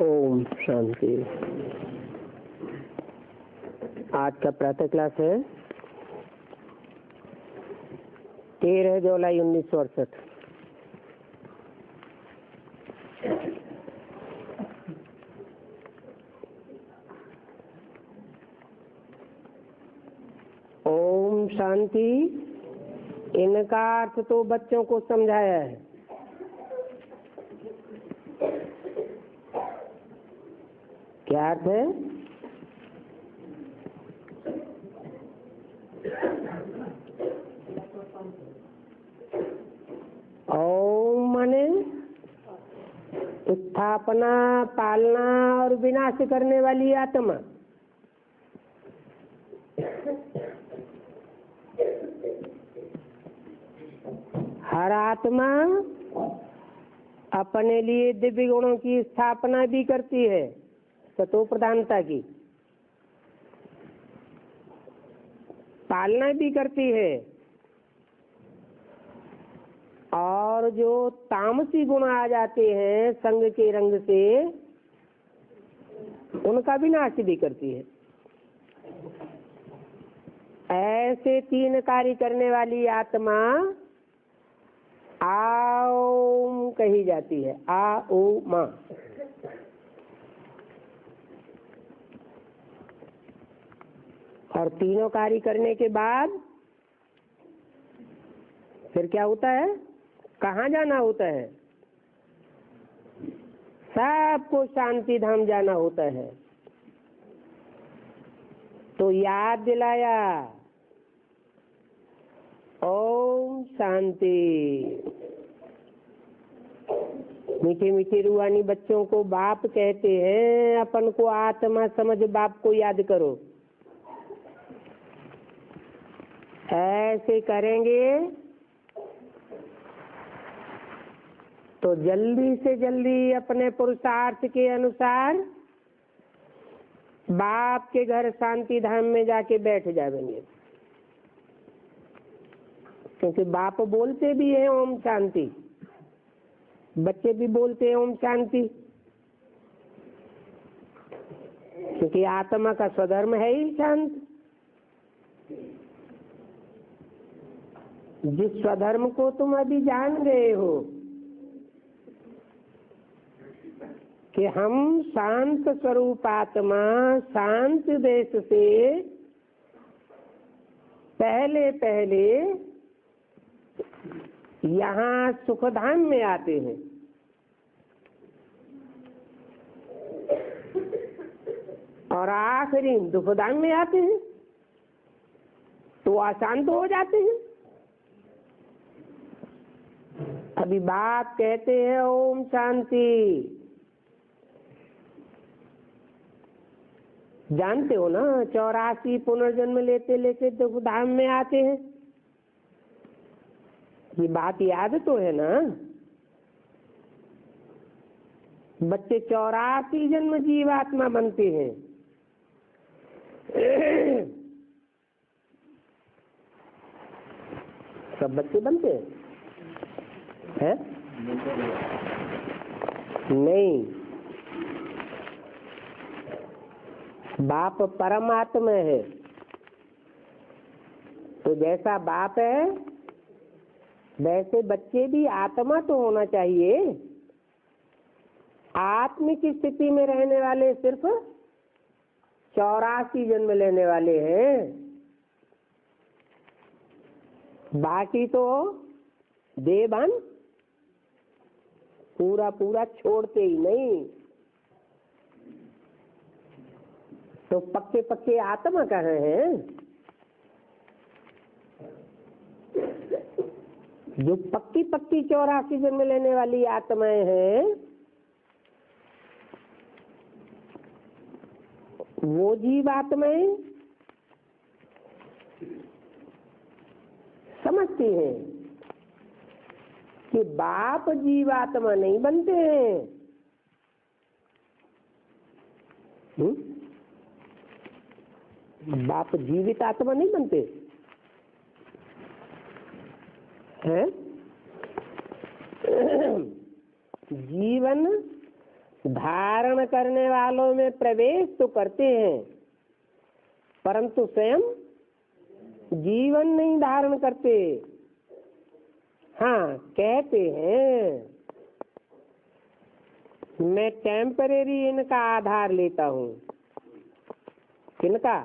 ओम शांति। आज का प्रातः क्लास है 13 जुलाई 1968। शांति, इनका अर्थ तो बच्चों को समझाया है। क्या अर्थ है? ओम माने स्थापना, पालना और विनाश करने वाली आत्मा। हर आत्मा अपने लिए दिव्य गुणों की स्थापना भी करती है, सतो प्रधानता की, पालना भी करती है, और जो तामसी गुण आ जाते हैं संग के रंग से, उनका विनाश भी करती है। ऐसे तीन कार्य करने वाली आत्मा आओम कही जाती है। आ ओ मा। और तीनों कार्य करने के बाद फिर क्या होता है? कहाँ जाना होता है? सबको शांति धाम जाना होता है। तो याद दिलाया, ओम शांति। मीठे मीठे रूहानी बच्चों को बाप कहते हैं, अपन को आत्मा समझ बाप को याद करो। ऐसे करेंगे तो जल्दी से जल्दी अपने पुरुषार्थ के अनुसार बाप के घर शांति धाम में जाके बैठ जाएंगे। क्योंकि बाप बोलते भी हैं ओम शांति, बच्चे भी बोलते हैं ओम शांति, क्योंकि आत्मा का स्वधर्म है ही शांत। जिस स्वधर्म को तुम अभी जान गए हो कि हम शांत स्वरूप आत्मा शांत देश से पहले पहले यहाँ सुखधाम में आते हैं, और आखिरी दुखधाम में आते हैं, तो अशांत हो जाते हैं। अभी बाप कहते हैं ओम शांति, जानते हो ना 84 पुनर्जन्म लेते लेते दुखधाम में आते हैं। ये बात याद तो है ना? बच्चे 84 जन्म जीवात्मा बनते हैं। सब बच्चे बनते हैं? नहीं, बाप परमात्मा है, तो जैसा बाप है वैसे बच्चे भी आत्मा तो होना चाहिए। आत्मिक स्थिति में रहने वाले सिर्फ 84 जन्म लेने वाले हैं, बाकी तो देहभान पूरा पूरा छोड़ते ही नहीं। तो पक्के पक्के आत्मा कहाँ हैं? जो पक्की पक्की 84 जन्म लेने वाली आत्माएं हैं, वो जीवात्माएं समझती हैं कि बाप जीवात्मा नहीं बनते हैं। बाप जीवित आत्मा नहीं बनते हैं। जीवन धारण करने वालों में प्रवेश तो करते हैं, परंतु स्वयं जीवन नहीं धारण करते। हाँ, कहते हैं मैं टेम्परेरी इनका आधार लेता हूँ। किनका?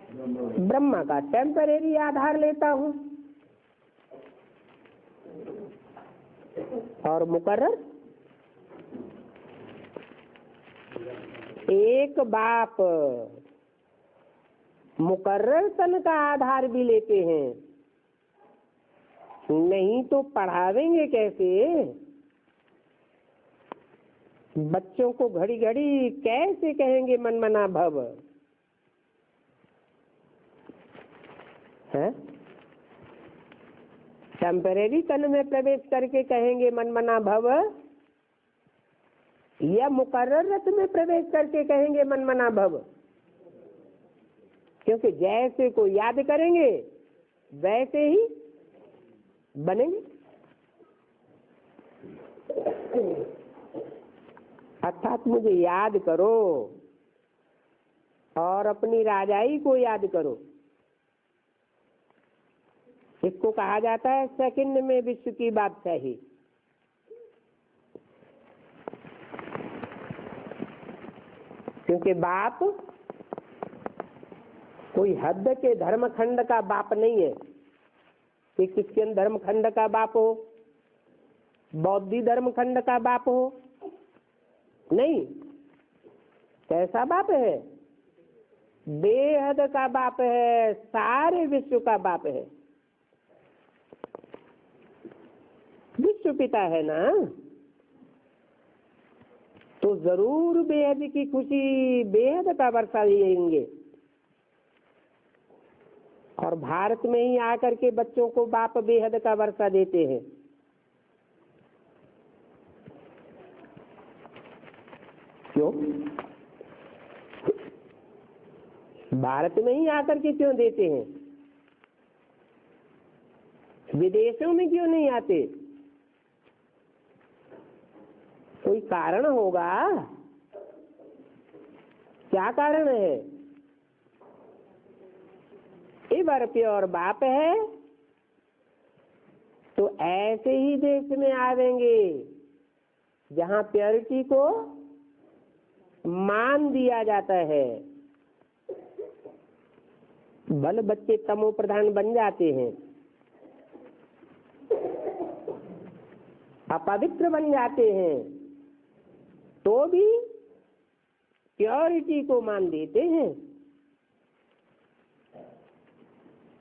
ब्रह्मा का टेम्परेरी आधार लेता हूँ और मुकर्रर एक बाप मुकर्रर तन का आधार भी लेते हैं, नहीं तो पढ़ावेंगे कैसे? बच्चों को घड़ी घड़ी कैसे कहेंगे मन मना भव है? टेम्परेरी तन में प्रवेश करके कहेंगे मन मना भव, या मुकर्रर रत में प्रवेश करके कहेंगे मन मना भव? क्योंकि जैसे को याद करेंगे वैसे ही बनेंगे। अर्थात मुझे याद करो और अपनी राजाई को याद करो। इसको कहा जाता है सेकंड में विश्व की बादशाही। क्योंकि बाप कोई हद के धर्मखंड का बाप नहीं है कि क्रिश्चियन धर्मखंड का बाप हो, बौद्धी धर्मखंड का बाप हो, नहीं। कैसा बाप है? बेहद का बाप है, सारे विश्व का बाप है। विश्व पिता है ना, तो जरूर बेहद की खुशी, बेहद का वर्षा देंगे। और भारत में ही आकर के बच्चों को बाप बेहद का वर्षा देते हैं। क्यों? भारत में ही आकर के क्यों देते हैं? विदेशों में क्यों नहीं आते? कोई कारण होगा। क्या कारण है? इवर प्योर बाप है तो ऐसे ही देश में आवेंगे जहां प्योरिटी को मान दिया जाता है। भले बच्चे तमो प्रधान बन जाते हैं, अपवित्र बन जाते हैं, तो भी प्योरिटी को मान देते हैं।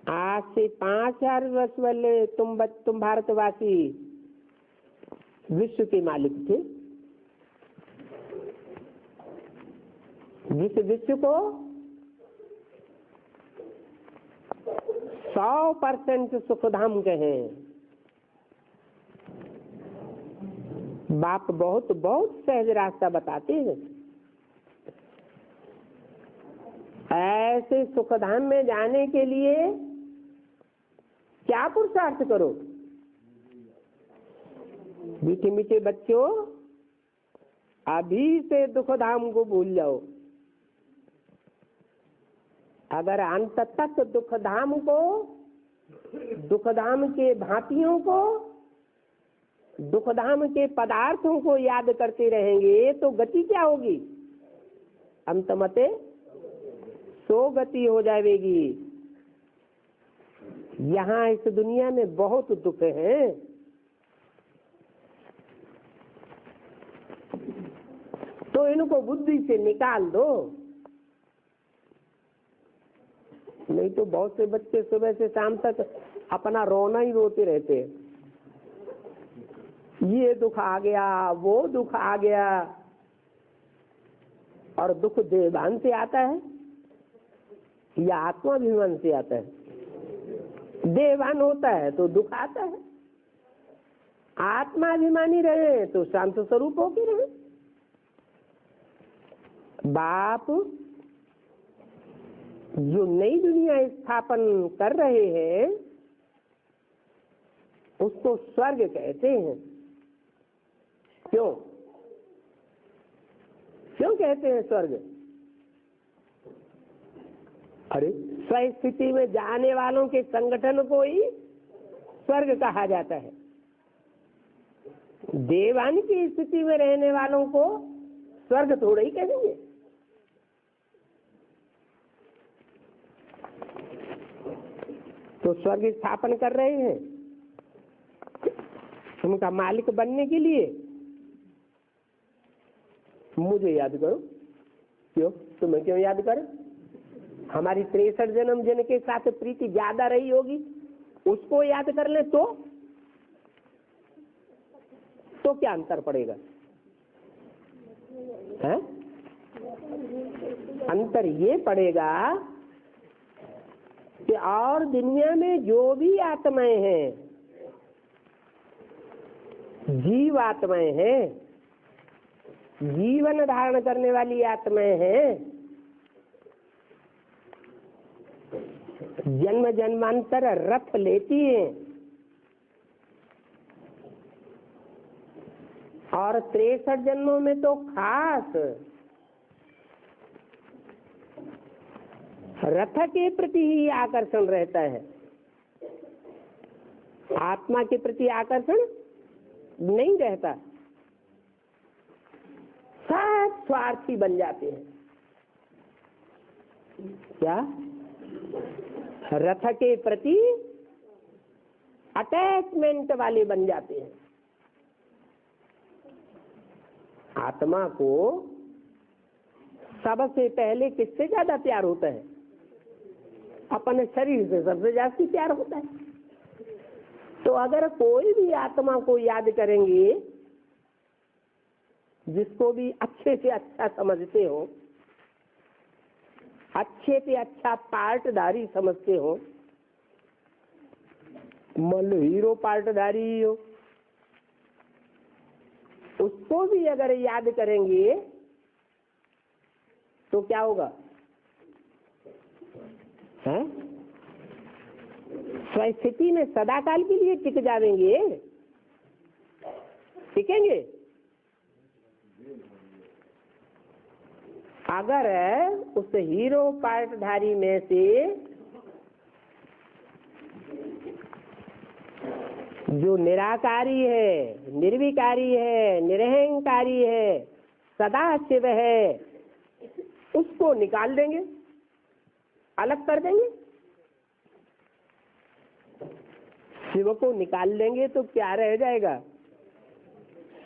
आज से 5000 वर्ष पहले तुम भारतवासी विश्व के मालिक थे। जिस विश्व को 100% सुखधाम कहें, बाप बहुत बहुत सहज रास्ता बताते हैं। ऐसे सुखधाम में जाने के लिए क्या पुरुषार्थ करो? मीठे मीठे बच्चों, अभी से दुखधाम को भूल जाओ। अगर अंत तक दुखधाम को, दुखधाम के भांतियों को, दुखधाम के पदार्थों को याद करते रहेंगे तो गति क्या होगी? अंतमते सो गति हो जाएगी। यहाँ इस दुनिया में बहुत दुख है। तो इनको बुद्धि से निकाल दो। नहीं तो बहुत से बच्चे सुबह से शाम तक अपना रोना ही रोते रहते हैं। ये दुख आ गया, वो दुख आ गया। और दुख देवान से आता है या आत्माभिमान से आता है? देवान होता है तो दुख आता है। आत्माभिमानी रहे तो शांत स्वरूप होके रहे। बाप जो नई दुनिया स्थापन कर रहे हैं उसको स्वर्ग कहते हैं। क्यों? क्यों कहते हैं स्वर्ग? अरे स्वस्थिति में जाने वालों के संगठन को ही स्वर्ग कहा जाता है। देवान की स्थिति में रहने वालों को स्वर्ग थोड़ा ही कहेंगे। तो स्वर्ग स्थापन कर रहे हैं उनका मालिक बनने के लिए। मुझे याद करो। क्यों? तुम्हें क्यों याद करो? हमारी 63 जन्म जिनके साथ प्रीति ज्यादा रही होगी उसको याद कर ले तो क्या अंतर पड़ेगा? है? अंतर ये पड़ेगा कि और दुनिया में जो भी आत्माएं हैं, जीव आत्माएं हैं, जीवन धारण करने वाली आत्माएं हैं, जन्म जन्मांतर रथ लेती हैं और 63 जन्मों में तो खास रथ के प्रति ही आकर्षण रहता है, आत्मा के प्रति आकर्षण नहीं रहता। सब स्वार्थी बन जाते हैं। क्या? रथ के प्रति अटैचमेंट वाले बन जाते हैं। आत्मा को सबसे पहले किससे ज्यादा प्यार होता है? अपने शरीर से सबसे ज्यादा प्यार होता है। तो अगर कोई भी आत्मा को याद करेंगे जिसको भी अच्छे से अच्छा समझते हो, अच्छे से अच्छा पार्टधारी समझते हो, मान लो हीरो पार्टधारी हो, उसको भी अगर याद करेंगे तो क्या होगा? हैं? स्वस्थिति में सदाकाल के लिए टिक जाएंगे, टिकेंगे। अगर उस हीरो पार्टधारी में से जो निराकारी है, निर्विकारी है, निरहंकारी है, सदाशिव है, उसको निकाल देंगे, अलग कर देंगे। शिव को निकाल देंगे तो क्या रह जाएगा?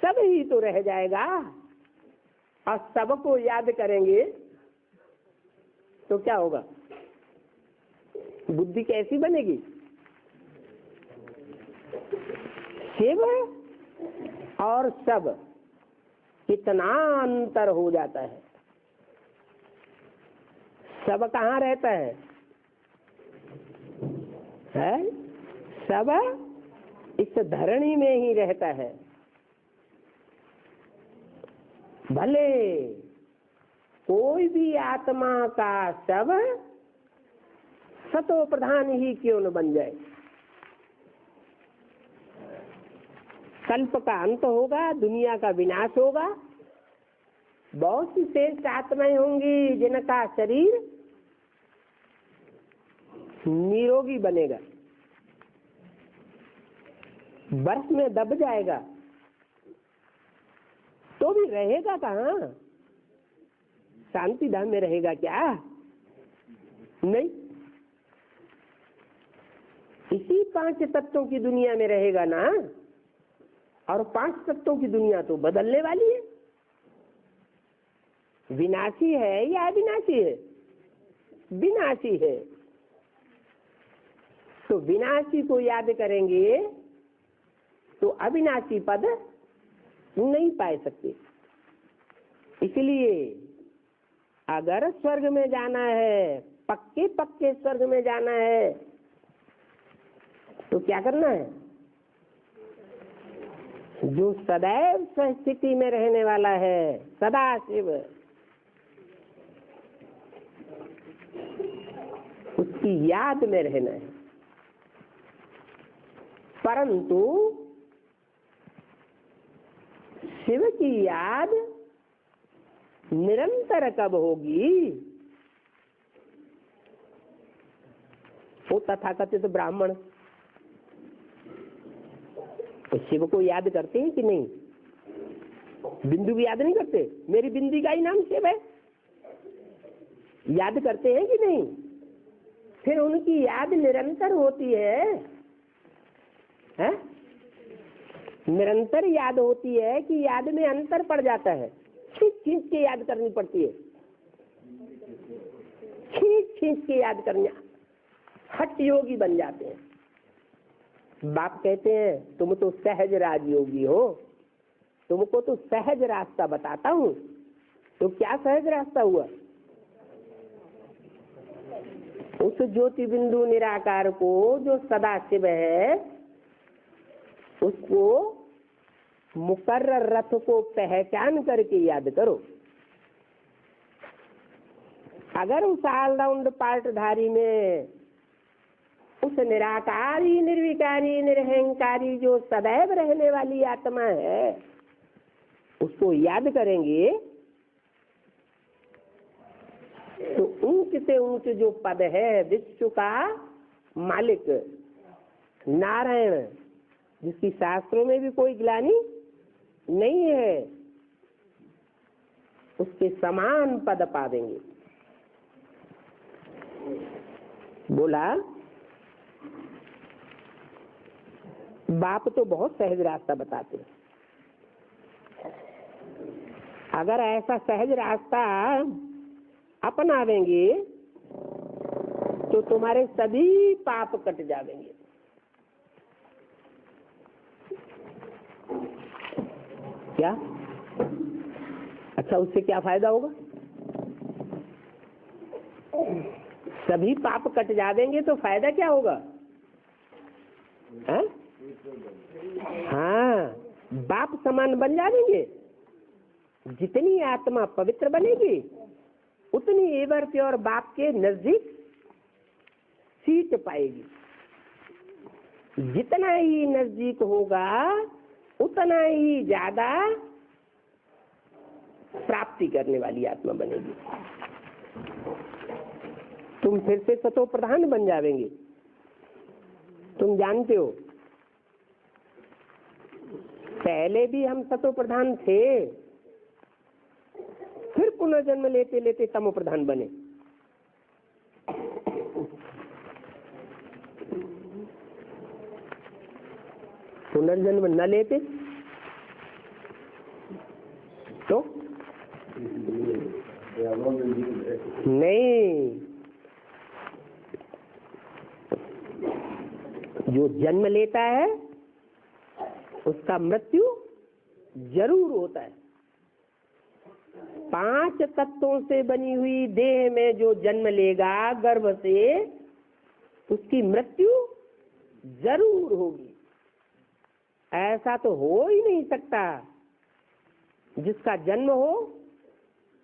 सब ही तो रह जाएगा। और सबको याद करेंगे तो क्या होगा? बुद्धि कैसी बनेगी? शिव और सब कितना अंतर हो जाता है। सब कहाँ रहता है? सब इस धरणी में ही रहता है। भले कोई भी आत्मा का शव सतो प्रधान ही क्यों न बन जाए, कल्प का अंत होगा, दुनिया का विनाश होगा। बहुत सी श्रेष्ठ आत्माएं होंगी जिनका शरीर निरोगी बनेगा, बर्फ में दब जाएगा तो भी रहेगा कहाँ? शांति धाम में रहेगा क्या? नहीं, इसी 5 तत्वों की दुनिया में रहेगा ना। और 5 तत्वों की दुनिया तो बदलने वाली है। विनाशी है या अविनाशी है? विनाशी है। तो विनाशी को याद करेंगे तो अविनाशी पद नहीं पा सकते। इसलिए अगर स्वर्ग में जाना है, पक्के पक्के स्वर्ग में जाना है, तो क्या करना है? जो सदैव स्वस्थिति में रहने वाला है, सदा शिव, उसकी याद में रहना है। परंतु शिव की याद निरंतर कब होगी? वो तथाकथित ब्राह्मण तो शिव को याद करते हैं कि नहीं? बिंदु भी याद नहीं करते? मेरी बिंदी का ही नाम शिव है, याद करते हैं कि नहीं? फिर उनकी याद निरंतर होती है, हैं? निरंतर याद होती है कि याद में अंतर पड़ जाता है, खींच खींच के याद करनी पड़ती है, खींच खींच के याद करना, हठ योगी बन जाते हैं। बाप कहते हैं तुम तो सहज राजयोगी हो, तुमको तो सहज रास्ता बताता हूँ। तो क्या सहज रास्ता हुआ? उस ज्योति बिंदु निराकार को जो सदा शिव है, उसको मुकर्रर रथ को पहचान करके याद करो। अगर उस ऑलराउंड पार्टधारी में उस निराकारी निर्विकारी निरहंकारी जो सदैव रहने वाली आत्मा है, उसको याद करेंगे तो ऊंच से ऊंच जो पद है, विश्व का मालिक नारायण, जिसकी शास्त्रों में भी कोई ग्लानि नहीं है, उसके समान पद पा देंगे। बोला बाप तो बहुत सहज रास्ता बताते हैं। अगर ऐसा सहज रास्ता अपनावेंगे तो तुम्हारे सभी पाप कट जाएंगे। क्या? अच्छा, उससे क्या फायदा होगा? सभी पाप कट जाएंगे तो फायदा क्या होगा? है? हाँ, बाप समान बन जाएंगे। जितनी आत्मा पवित्र बनेगी उतनी एवर प्योर बाप के नजदीक सीट पाएगी। जितना ही नजदीक होगा उतना ही ज्यादा प्राप्ति करने वाली आत्मा बनेगी। तुम फिर से सतो प्रधान बन जाएंगे। तुम जानते हो पहले भी हम सतो प्रधान थे, फिर पुनर्जन्म लेते लेते तमो प्रधान बने। पुनर्जन्म न लेते तो नहीं, जो जन्म लेता है उसका मृत्यु जरूर होता है। 5 तत्वों से बनी हुई देह में जो जन्म लेगा गर्भ से, उसकी मृत्यु जरूर होगी। ऐसा तो हो ही नहीं सकता जिसका जन्म हो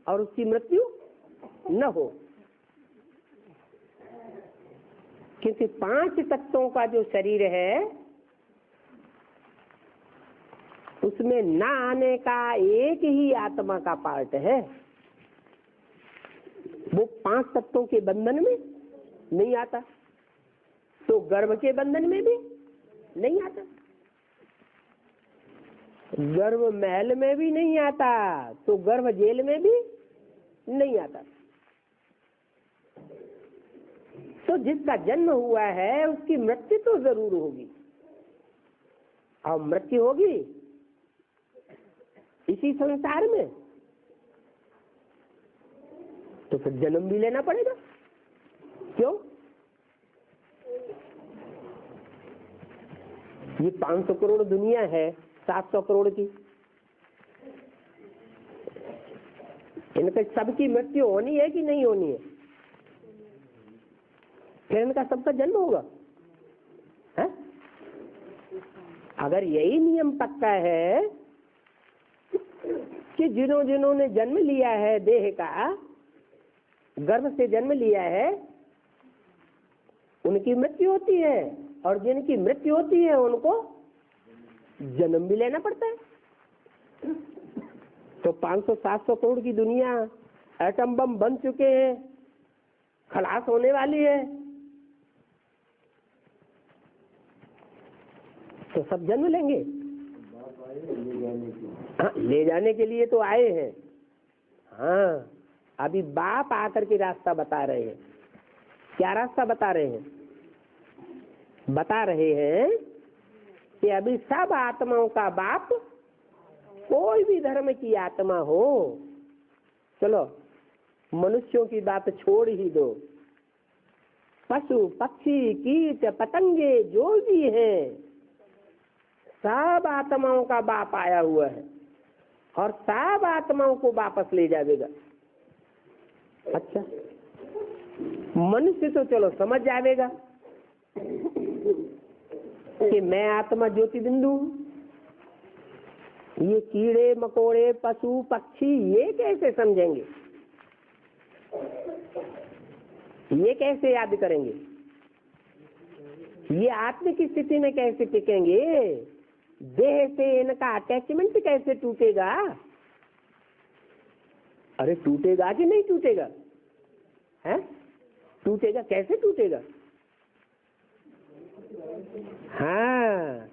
और उसकी मृत्यु न हो, क्योंकि 5 तत्वों का जो शरीर है उसमें न आने का एक ही आत्मा का पार्ट है। वो 5 तत्वों के बंधन में नहीं आता, तो गर्भ के बंधन में भी नहीं आता, गर्भ महल में भी नहीं आता, तो गर्भ जेल में भी नहीं आता। तो जिसका जन्म हुआ है उसकी मृत्यु तो जरूर होगी, और मृत्यु होगी इसी संसार में, तो फिर जन्म भी लेना पड़ेगा। क्यों? ये 500 करोड़ दुनिया है 700 करोड़ की, इनके सबकी मृत्यु होनी है कि नहीं होनी है? फिर इनका सबका जन्म होगा है? अगर यही नियम पक्का है कि जिन्होंने जन्म लिया है देह का, गर्भ से जन्म लिया है, उनकी मृत्यु होती है, और जिनकी मृत्यु होती है उनको जन्म भी लेना पड़ता है। तो 500-700 करोड़ की दुनिया एटम बम बन चुके हैं, खलास होने वाली है, तो सब जन्म लेंगे। हाँ, ले जाने के लिए तो आए हैं। हाँ, अभी बाप आकर के रास्ता बता रहे हैं क्या रास्ता बता रहे हैं? बता रहे हैं कि अभी सब आत्माओं का बाप कोई भी धर्म की आत्मा हो, चलो मनुष्यों की बात छोड़ ही दो, पशु पक्षी कीट पतंगे जो भी हैं, सब आत्माओं का बाप आया हुआ है और सब आत्माओं को वापस ले जाएगा। अच्छा, मनुष्य तो चलो समझ जाएगा कि मैं आत्मा ज्योति बिंदु हूं। ये कीड़े मकोड़े पशु पक्षी ये कैसे समझेंगे, ये कैसे याद करेंगे, ये आत्म की स्थिति में कैसे टिकेंगे, देह से इनका अटैचमेंट कैसे टूटेगा? अरे टूटेगा कि नहीं टूटेगा? है टूटेगा, कैसे टूटेगा? हाँ,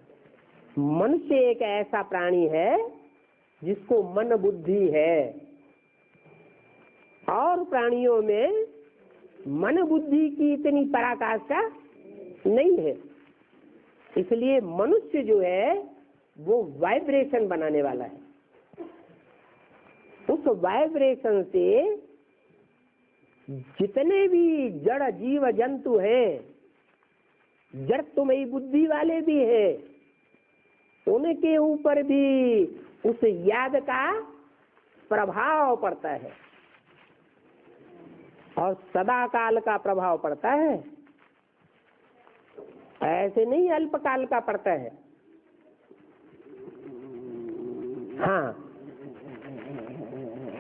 मनुष्य एक ऐसा प्राणी है जिसको मन बुद्धि है, और प्राणियों में मन बुद्धि की इतनी पराकाष्ठा नहीं है। इसलिए मनुष्य जो है वो वाइब्रेशन बनाने वाला है। उस वाइब्रेशन से जितने भी जड़ जीव जंतु हैं, जड़त्वमयी बुद्धि वाले भी हैं, उनके ऊपर भी उस याद का प्रभाव पड़ता है और सदा काल का प्रभाव पड़ता है, ऐसे नहीं अल्पकाल का पड़ता है। हाँ,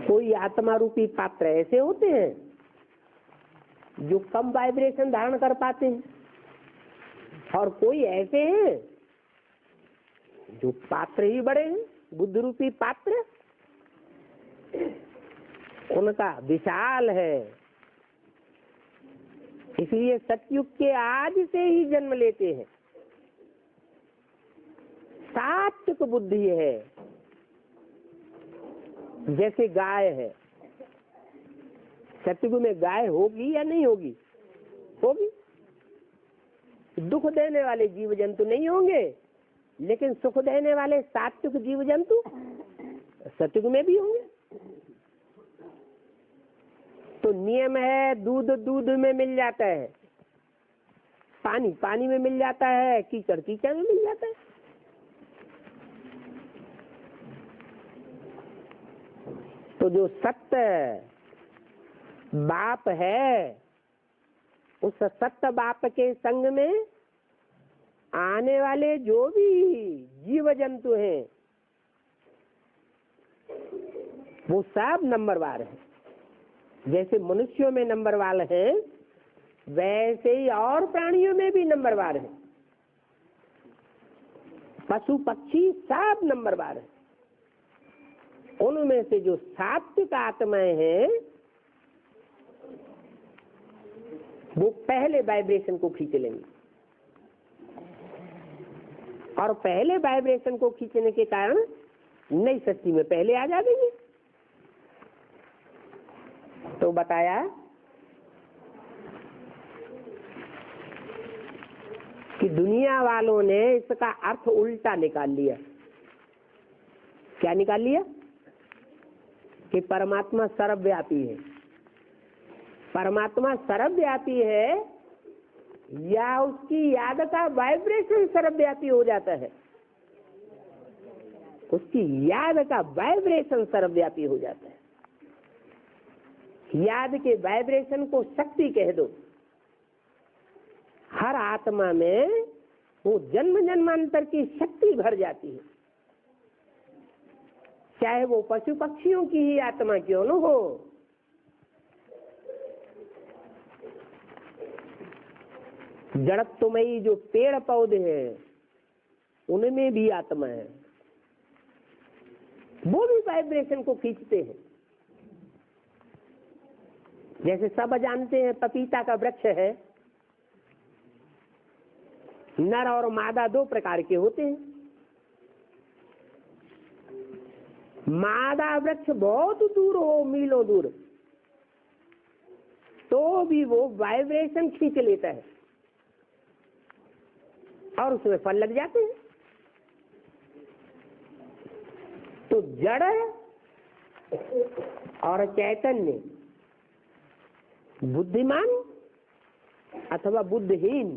कोई आत्मा रूपी पात्र ऐसे होते हैं जो कम वाइब्रेशन धारण कर पाते हैं, और कोई ऐसे हैं जो पात्र ही बड़े हैं, बुद्ध रूपी पात्र उनका विशाल है। इसलिए सतयुग के आज से ही जन्म लेते हैं। सात्विक बुद्धि है, जैसे गाय है। सतयुग में गाय होगी या नहीं होगी? होगी। दुख देने वाले जीव जंतु नहीं होंगे, लेकिन सुख देने वाले सात्विक जीव जंतु सतयुग में भी होंगे। तो नियम है, दूध दूध में मिल जाता है, पानी पानी में मिल जाता है, कीचड़ कीचड़ में मिल जाता है। तो जो सत्य बाप है, उस सत्य बाप के संग में आने वाले जो भी जीव जंतु हैं वो सब नंबरवार है। जैसे मनुष्यों में नंबरवार है, वैसे ही और प्राणियों में भी नंबरवार है। पशु पक्षी सब नंबरवार है। उनमें से जो सात्विक आत्माएं हैं वो पहले वाइब्रेशन को खींच लेंगे, और पहले वाइब्रेशन को खींचने के कारण नई सृष्टि में पहले आ जाएंगे। तो बताया कि दुनिया वालों ने इसका अर्थ उल्टा निकाल लिया। क्या निकाल लिया? कि परमात्मा सर्वव्यापी है। परमात्मा सर्वव्यापी है या उसकी याद का वाइब्रेशन सर्वव्यापी हो जाता है? उसकी याद का वाइब्रेशन सर्वव्यापी हो जाता है। याद के वाइब्रेशन को शक्ति कह दो। हर आत्मा में वो जन्म जन्मांतर की शक्ति भर जाती है, चाहे वो पशु पक्षियों की ही आत्मा क्यों न हो। जड़त्वमयी जो पेड़ पौधे हैं उनमें भी आत्मा है, वो भी वाइब्रेशन को खींचते हैं। जैसे सब जानते हैं पपीता का वृक्ष है, नर और मादा दो प्रकार के होते हैं। मादा वृक्ष बहुत दूर हो, मीलों दूर, तो भी वो वाइब्रेशन खींच लेता है और उसमें फल लग जाते हैं। तो जड़ और चैतन्य, बुद्धिमान अथवा बुद्धिहीन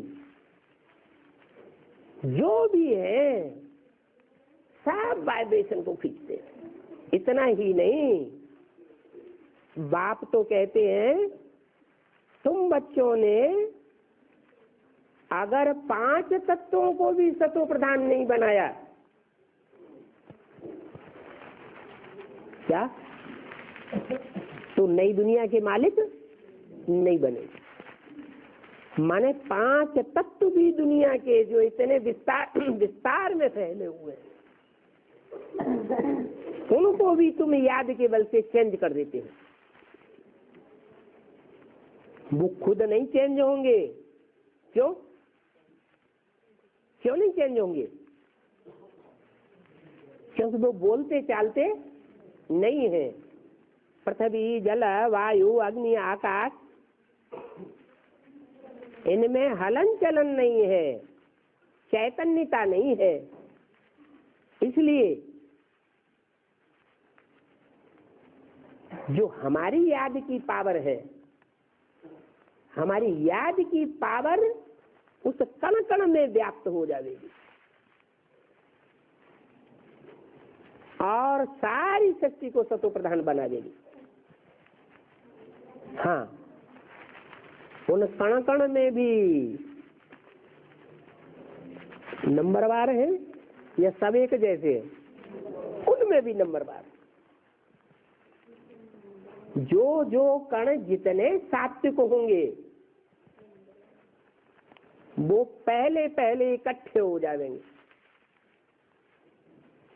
जो भी है, सब वाइब्रेशन को खींचते हैं। इतना ही नहीं, बाप तो कहते हैं तुम बच्चों ने अगर 5 तत्वों को भी सतो प्रधान नहीं बनाया, क्या तो नई दुनिया के मालिक नहीं बने। माने 5 तत्व भी दुनिया के जो इतने विस्तार में फैले हुए हैं, उनको भी तुम याद के बल से चेंज कर देते हो। वो खुद नहीं चेंज होंगे। क्यों नहीं चेंज होंगे? क्योंकि वो बोलते चालते नहीं है। पृथ्वी, जल, वायु, अग्नि, आकाश, इनमें हलन चलन नहीं है, चैतन्यता नहीं है। इसलिए जो हमारी याद की पावर है, हमारी याद की पावर उस कण कण में व्याप्त हो जाएगी और सारी शक्ति को सतो प्रधान बना देगी। हाँ, उन कण कण में भी नंबरवार है या सब एक जैसे है? उनमें भी नंबरवार। जो जो कण जितने सात्विक होंगे वो पहले पहले इकट्ठे हो जाएंगे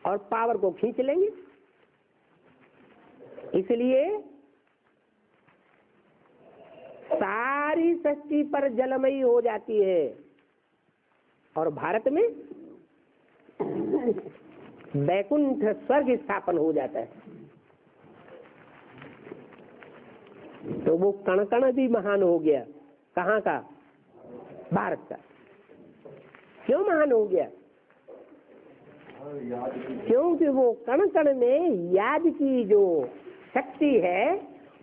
और पावर को खींच लेंगे। इसलिए सारी सृष्टि पर जलमयी हो जाती है और भारत में वैकुंठ स्वर्ग स्थापन हो जाता है। तो वो कण कण भी महान हो गया। कहाँ का? भारत का। क्यों महान हो गया? क्योंकि वो कण कण में याद की जो शक्ति है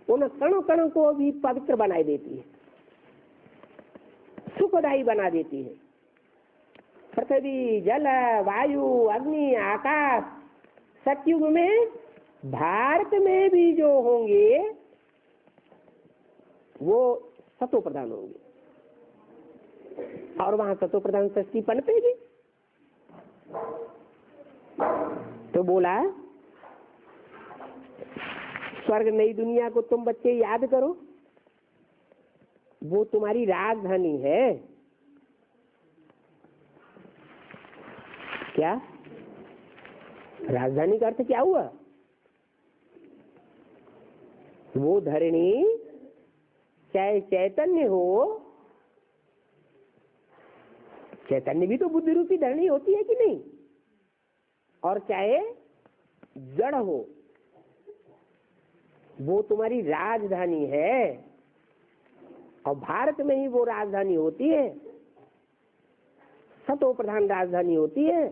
उन कण कण को भी पवित्र बना देती है, सुखदायी बना देती है। पृथ्वी, जल, वायु, अग्नि, आकाश, सतयुग में भारत में भी जो होंगे वो सतो प्रधान होंगे और वहां सतो प्रधान सृष्टि पनपेगी। तो बोला स्वर्ग नई दुनिया को तुम बच्चे याद करो, वो तुम्हारी राजधानी है। क्या राजधानी का अर्थ क्या हुआ? वो धरणी चाहे चैतन्य हो, चैतन्य भी तो बुद्धि रूपी धरणी होती है कि नहीं, और चाहे जड़ हो, वो तुम्हारी राजधानी है और भारत में ही वो राजधानी होती है, सतो प्रधान राजधानी होती है।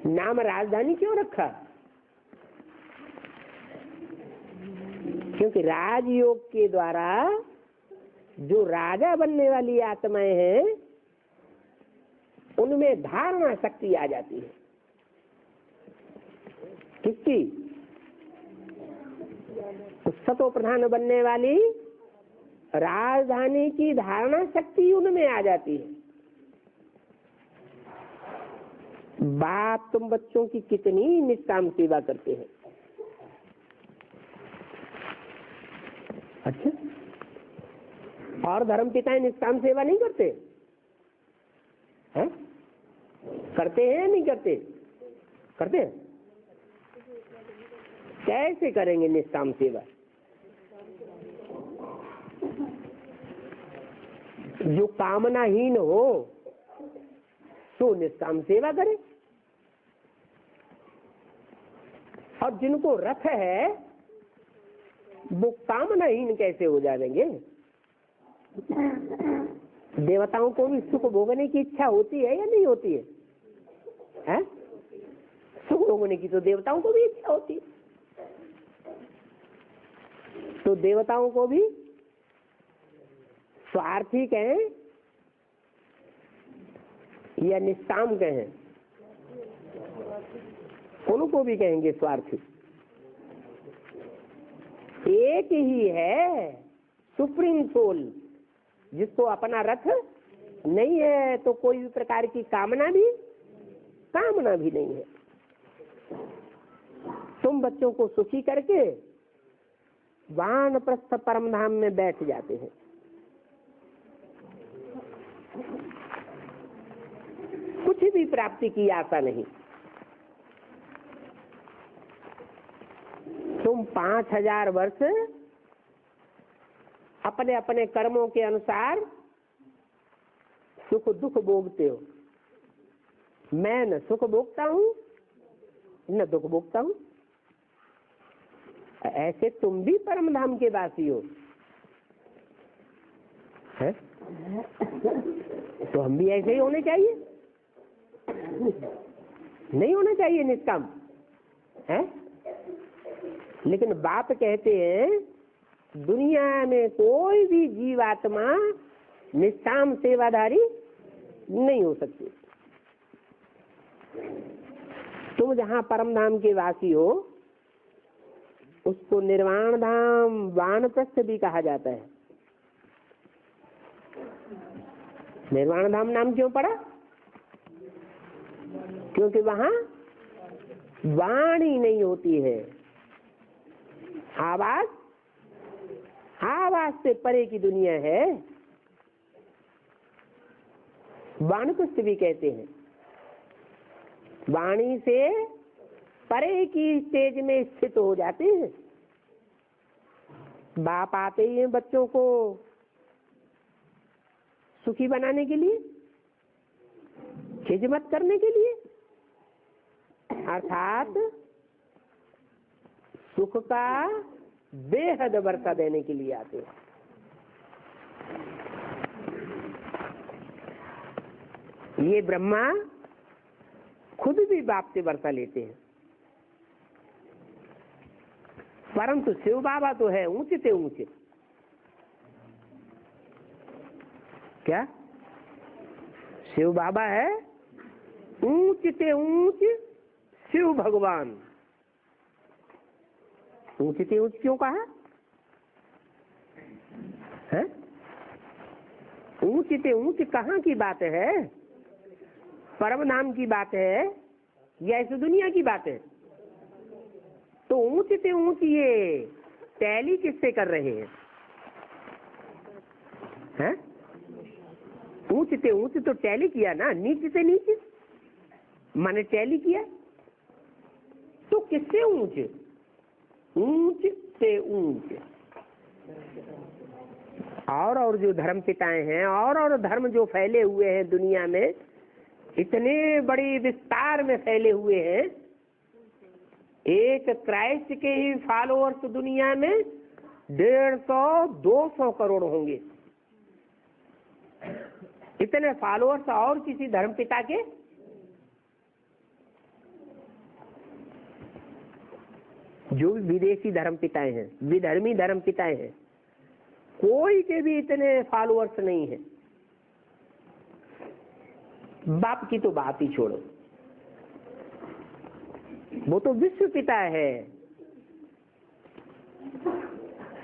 नाम राजधानी क्यों रखा? क्योंकि राजयोग के द्वारा जो राजा बनने वाली आत्माएं हैं उनमें धारणा शक्ति आ जाती है। किसकी? तो सतो प्रधान बनने वाली राजधानी की धारणा शक्ति उनमें आ जाती है। बाप तुम बच्चों की कितनी निष्काम सेवा करते हैं। अच्छा, और धर्म पिताएं निष्काम सेवा नहीं करते हैं? करते हैं या नहीं करते? करते हैं। कैसे करेंगे निष्काम सेवा? जो कामनाहीन हो तो निष्काम सेवा करे, और जिनको रथ है वो कामनाहीन कैसे हो जाएंगे? देवताओं को भी सुख भोगने की इच्छा होती है या नहीं होती है? हैं? सुख भोगने की तो देवताओं को भी इच्छा होती है। तो देवताओं को भी स्वार्थी कहें या निष्काम कहें? उनको भी कहेंगे स्वार्थी। एक ही है सुप्रीम सोल, जिसको अपना रथ नहीं है तो कोई भी प्रकार की कामना भी नहीं है। तुम बच्चों को सुखी करके वानप्रस्थ परम धाम में बैठ जाते हैं। कुछ भी प्राप्ति की आशा नहीं। तुम 5000 वर्ष अपने अपने कर्मों के अनुसार सुख दुख भोगते हो। मैं न सुख भोगता हूं न दुख भोगता हूं। ऐसे तुम भी परम धाम के वासी हो, है? तो हम भी ऐसे ही होने चाहिए, नहीं होना चाहिए निष्काम, है? लेकिन बाप कहते हैं दुनिया में कोई भी जीवात्मा निष्काम सेवाधारी नहीं हो सकती। तुम जहां परम धाम के वासी हो उसको निर्वाण धाम वानप्रस्थ भी कहा जाता है। निर्वाण धाम नाम क्यों पड़ा? क्योंकि वहां वाणी नहीं होती है, आवाज से परे की दुनिया है। वानप्रस्थ भी कहते हैं। वाणी से परे की स्टेज में स्थित हो जाते हैं। बाप आते ही हैं बच्चों को सुखी बनाने के लिए, खिदमत करने के लिए, अर्थात सुख का बेहद वर्षा देने के लिए आते हैं। ये ब्रह्मा खुद भी बाप से वर्षा लेते हैं, परंतु शिव बाबा तो है ऊंचे से ऊंचे। क्या शिव बाबा है? ऊंच से ऊंच शिव भगवान। ऊंच से ऊंच क्यों कहा है? ऊंच से ऊंच कहाँ की बात है? परम नाम की बात है या इस दुनिया की बात है? तो ऊंच से ऊंच ये टैली किससे कर रहे हैं? हैं? ऊंच से ऊंच तो टैली किया ना, नीचे से नीचे माने टैली किया। तो किससे ऊंच? ऊंच से ऊंच। और जो धर्म पिताएं हैं और धर्म जो फैले हुए हैं दुनिया में, इतने बड़ी विस्तार में फैले हुए हैं। एक क्राइस्ट के ही फॉलोअर्स दुनिया में 150-200 करोड़ होंगे। इतने फॉलोअर्स और किसी धर्म पिता के जो विदेशी धर्म पिताएं हैं, विधर्मी धर्म पिताएं हैं, कोई के भी इतने फॉलोअर्स नहीं है। बाप की तो बात ही छोड़ो, वो तो विश्व पिता है।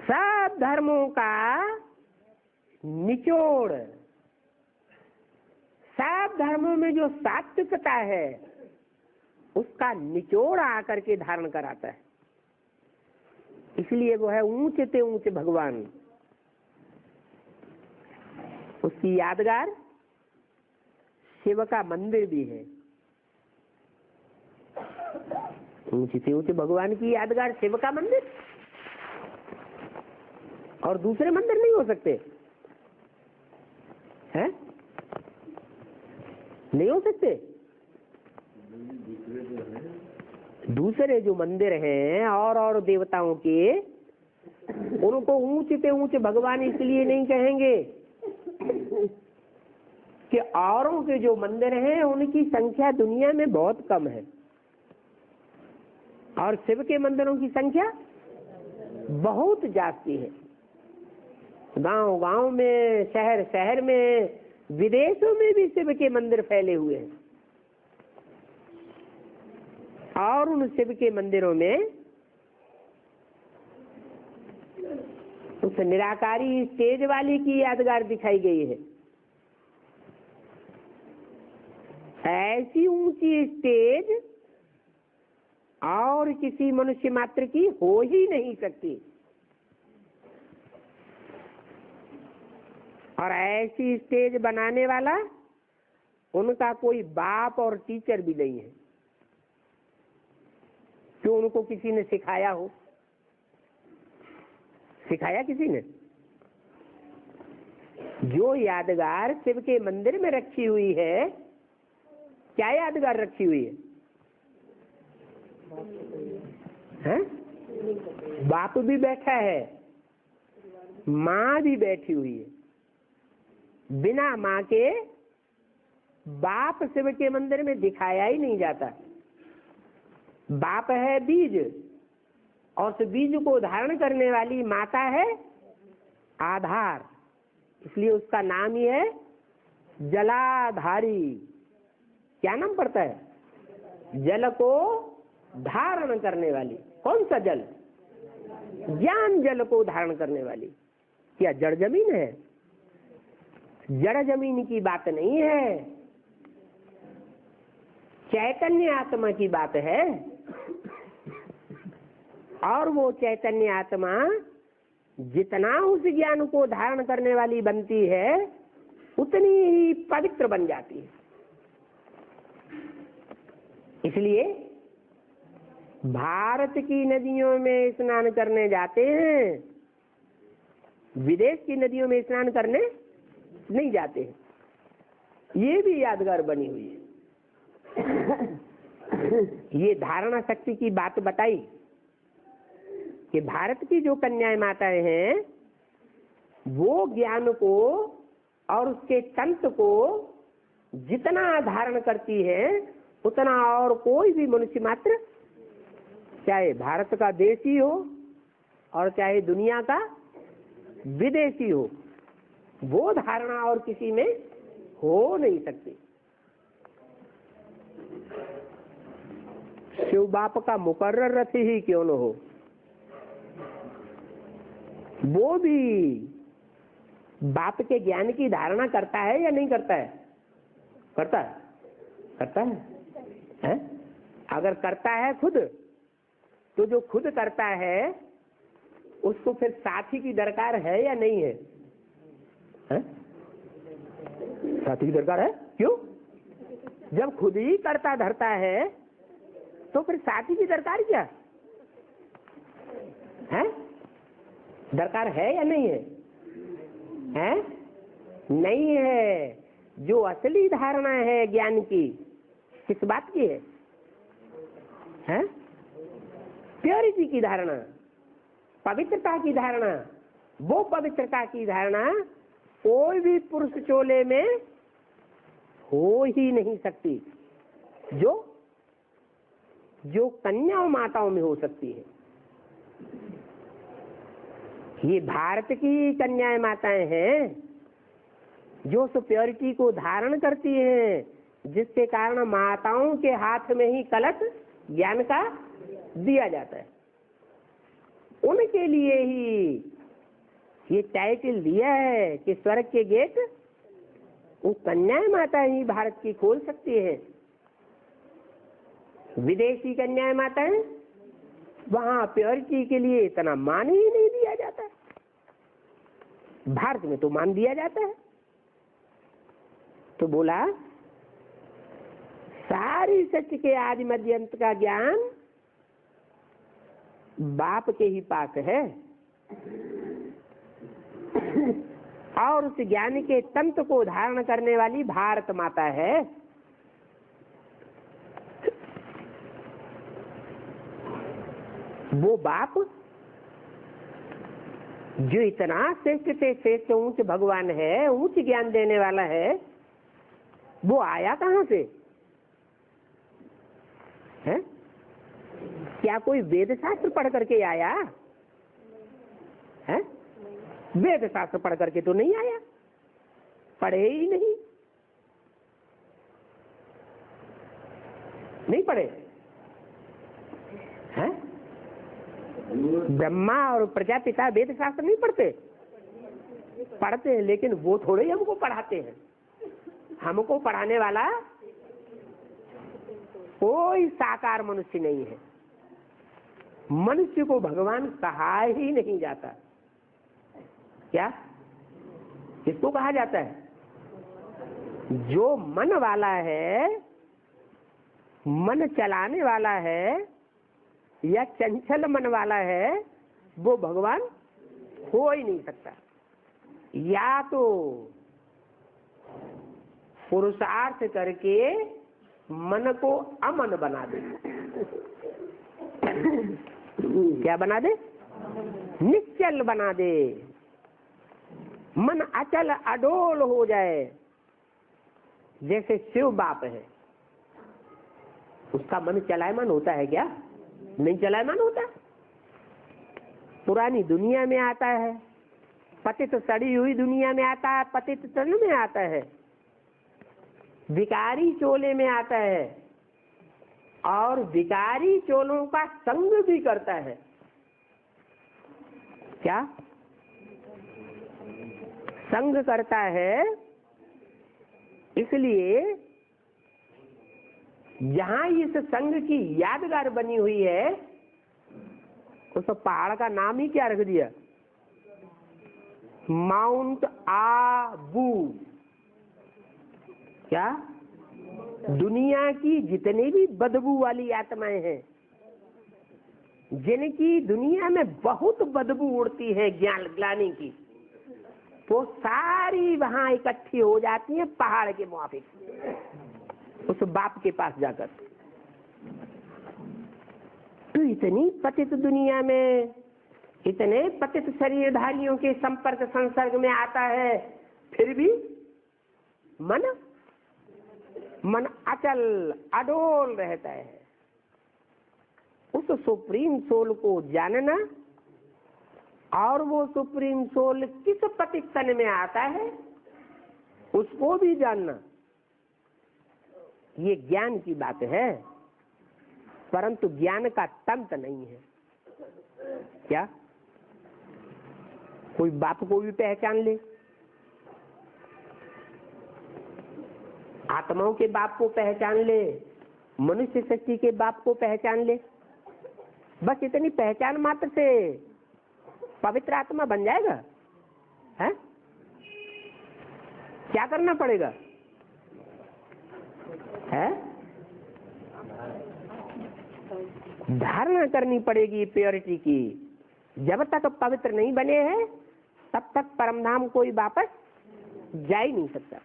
सब धर्मों का निचोड़, सब धर्मों में जो सात्विकता है उसका निचोड़ आकर के धारण कराता है। इसलिए वो है ऊंचे से ऊंचे भगवान। उसकी यादगार शिव का मंदिर भी है। ऊंचे से ऊंचे भगवान की यादगार शिव का मंदिर, और दूसरे मंदिर नहीं हो सकते हैं? नहीं हो सकते। दूसरे जो मंदिर हैं और देवताओं के, उनको ऊंच से ऊंच भगवान इसलिए नहीं कहेंगे कि औरों के जो मंदिर हैं उनकी संख्या दुनिया में बहुत कम है और शिव के मंदिरों की संख्या बहुत जाती है। गांव गांव में, शहर शहर में, विदेशों में भी शिव के मंदिर फैले हुए हैं और उन शिव के मंदिरों में उस निराकारी स्टेज वाली की यादगार दिखाई गई है। ऐसी ऊंची स्टेज और किसी मनुष्य मात्र की हो ही नहीं सकती और ऐसी स्टेज बनाने वाला उनका कोई बाप और टीचर भी नहीं है जो उनको किसी ने सिखाया हो। सिखाया किसी ने? जो यादगार शिव के मंदिर में रखी हुई है, क्या यादगार रखी हुई है? बाप भी बैठा है, माँ भी बैठी हुई है। बिना माँ के बाप शिव के मंदिर में दिखाया ही नहीं जाता। बाप है बीज और उस बीज को धारण करने वाली माता है आधार, इसलिए उसका नाम ही है जलाधारी। क्या नाम पड़ता है? जल को धारण करने वाली। कौन सा जल? ज्ञान जल को धारण करने वाली। क्या जड़ जमीन है? जड़ जमीन की बात नहीं है, चैतन्य आत्मा की बात है। और वो चैतन्य आत्मा जितना उस ज्ञान को धारण करने वाली बनती है उतनी ही पवित्र बन जाती है। इसलिए भारत की नदियों में स्नान करने जाते हैं, विदेश की नदियों में स्नान करने नहीं जाते हैं। ये भी यादगार बनी हुई है। ये धारणा शक्ति की बात बताई कि भारत की जो कन्याएं माताएं हैं वो ज्ञान को और उसके तंत्र को जितना धारण करती है उतना और कोई भी मनुष्य मात्र, चाहे भारत का देशी हो और चाहे दुनिया का विदेशी हो, वो धारणा और किसी में हो नहीं सकती। शिव बाप का मुकर्रर रथ ही क्यों न हो, वो भी बाप के ज्ञान की धारणा करता है या नहीं करता है? करता है, करता है? अगर करता है खुद, तो जो खुद करता है उसको फिर साथी की दरकार है या नहीं है? साथी की दरकार है। क्यों? जब खुद ही करता धरता है तो फिर साथी की दरकार क्या है? दरकार है या नहीं है? हैं? नहीं है। जो असली धारणा है ज्ञान की, किस बात की है? हैं? प्योरिटी की धारणा, पवित्रता की धारणा। वो पवित्रता की धारणा कोई भी पुरुष चोले में हो ही नहीं सकती जो कन्या माताओं में हो सकती है। ये भारत की कन्याएं माताएं हैं जो उस प्योरिटी को धारण करती हैं, जिसके कारण माताओं के हाथ में ही कलश ज्ञान का दिया जाता है। उनके लिए ही ये टाइटल दिया है कि स्वर्ग के गेट वो कन्याएं माता ही भारत की खोल सकती है। विदेशी कन्याएं माताएं वहां प्योरिटी के लिए इतना मान ही नहीं दिया जाता है। भारत में तो मान दिया जाता है। तो बोला सारी सच के आदि मध्य अंत का ज्ञान बाप के ही पास है और उस ज्ञान के तंत्र को धारण करने वाली भारत माता है। वो बाप जो इतना श्रेष्ठ से श्रेष्ठ ऊंच भगवान है, ऊंच ज्ञान देने वाला है, वो आया कहाँ से है? क्या कोई वेद शास्त्र पढ़ करके आया है? वेद शास्त्र पढ़ करके तो नहीं आया, पढ़े ही नहीं पढ़े हैं? ब्रह्मा और प्रजापिता वेद शास्त्र नहीं पढ़ते हैं, लेकिन वो थोड़े ही हमको पढ़ाते हैं। हमको पढ़ाने वाला कोई साकार मनुष्य नहीं है। मनुष्य को भगवान कहा ही नहीं जाता। क्या किसको कहा जाता है? जो मन वाला है, मन चलाने वाला है या चंचल मन वाला है, वो भगवान हो ही नहीं सकता। या तो पुरुषार्थ करके मन को अमन बना दे। क्या बना दे? निश्चल बना दे। मन अचल अडोल हो जाए। जैसे शिव बाप है, उसका मन चलायमान होता है क्या? नहीं चलायमान होता। पुरानी दुनिया में आता है, पतित सड़ी हुई दुनिया में आता है, पतित तन में आता है, भिखारी चोले में आता है, और भिखारी चोलों का संग भी करता है। क्या संग करता है? इसलिए जहां इस संग की यादगार बनी हुई है, उस पहाड़ का नाम ही क्या रख दिया? माउंट आबू। क्या? दुनिया की जितनी भी बदबू वाली आत्माएं हैं, जिनकी दुनिया में बहुत बदबू उड़ती है ज्ञान ग्लानि की, वो सारी वहां इकट्ठी हो जाती हैं पहाड़ के मुआफिक, उस बाप के पास जाकर। तो इतनी पतित दुनिया में इतने पतित शरीरधारियों के संपर्क संसर्ग में आता है, फिर भी मन अचल अडोल रहता है। उस सुप्रीम सोल को जानना, और वो सुप्रीम सोल किस पतित तन में आता है उसको भी जानना, ये ज्ञान की बात है। परंतु ज्ञान का तंत्र नहीं है। क्या कोई बाप को भी पहचान ले, आत्माओं के बाप को पहचान ले, मनुष्य शक्ति के बाप को पहचान ले, बस इतनी पहचान मात्र से पवित्र आत्मा बन जाएगा? है? क्या करना पड़ेगा? है? धारणा करनी पड़ेगी प्योरिटी की। जब तक पवित्र नहीं बने हैं, तब तक परमधाम कोई वापस जा ही नहीं सकता।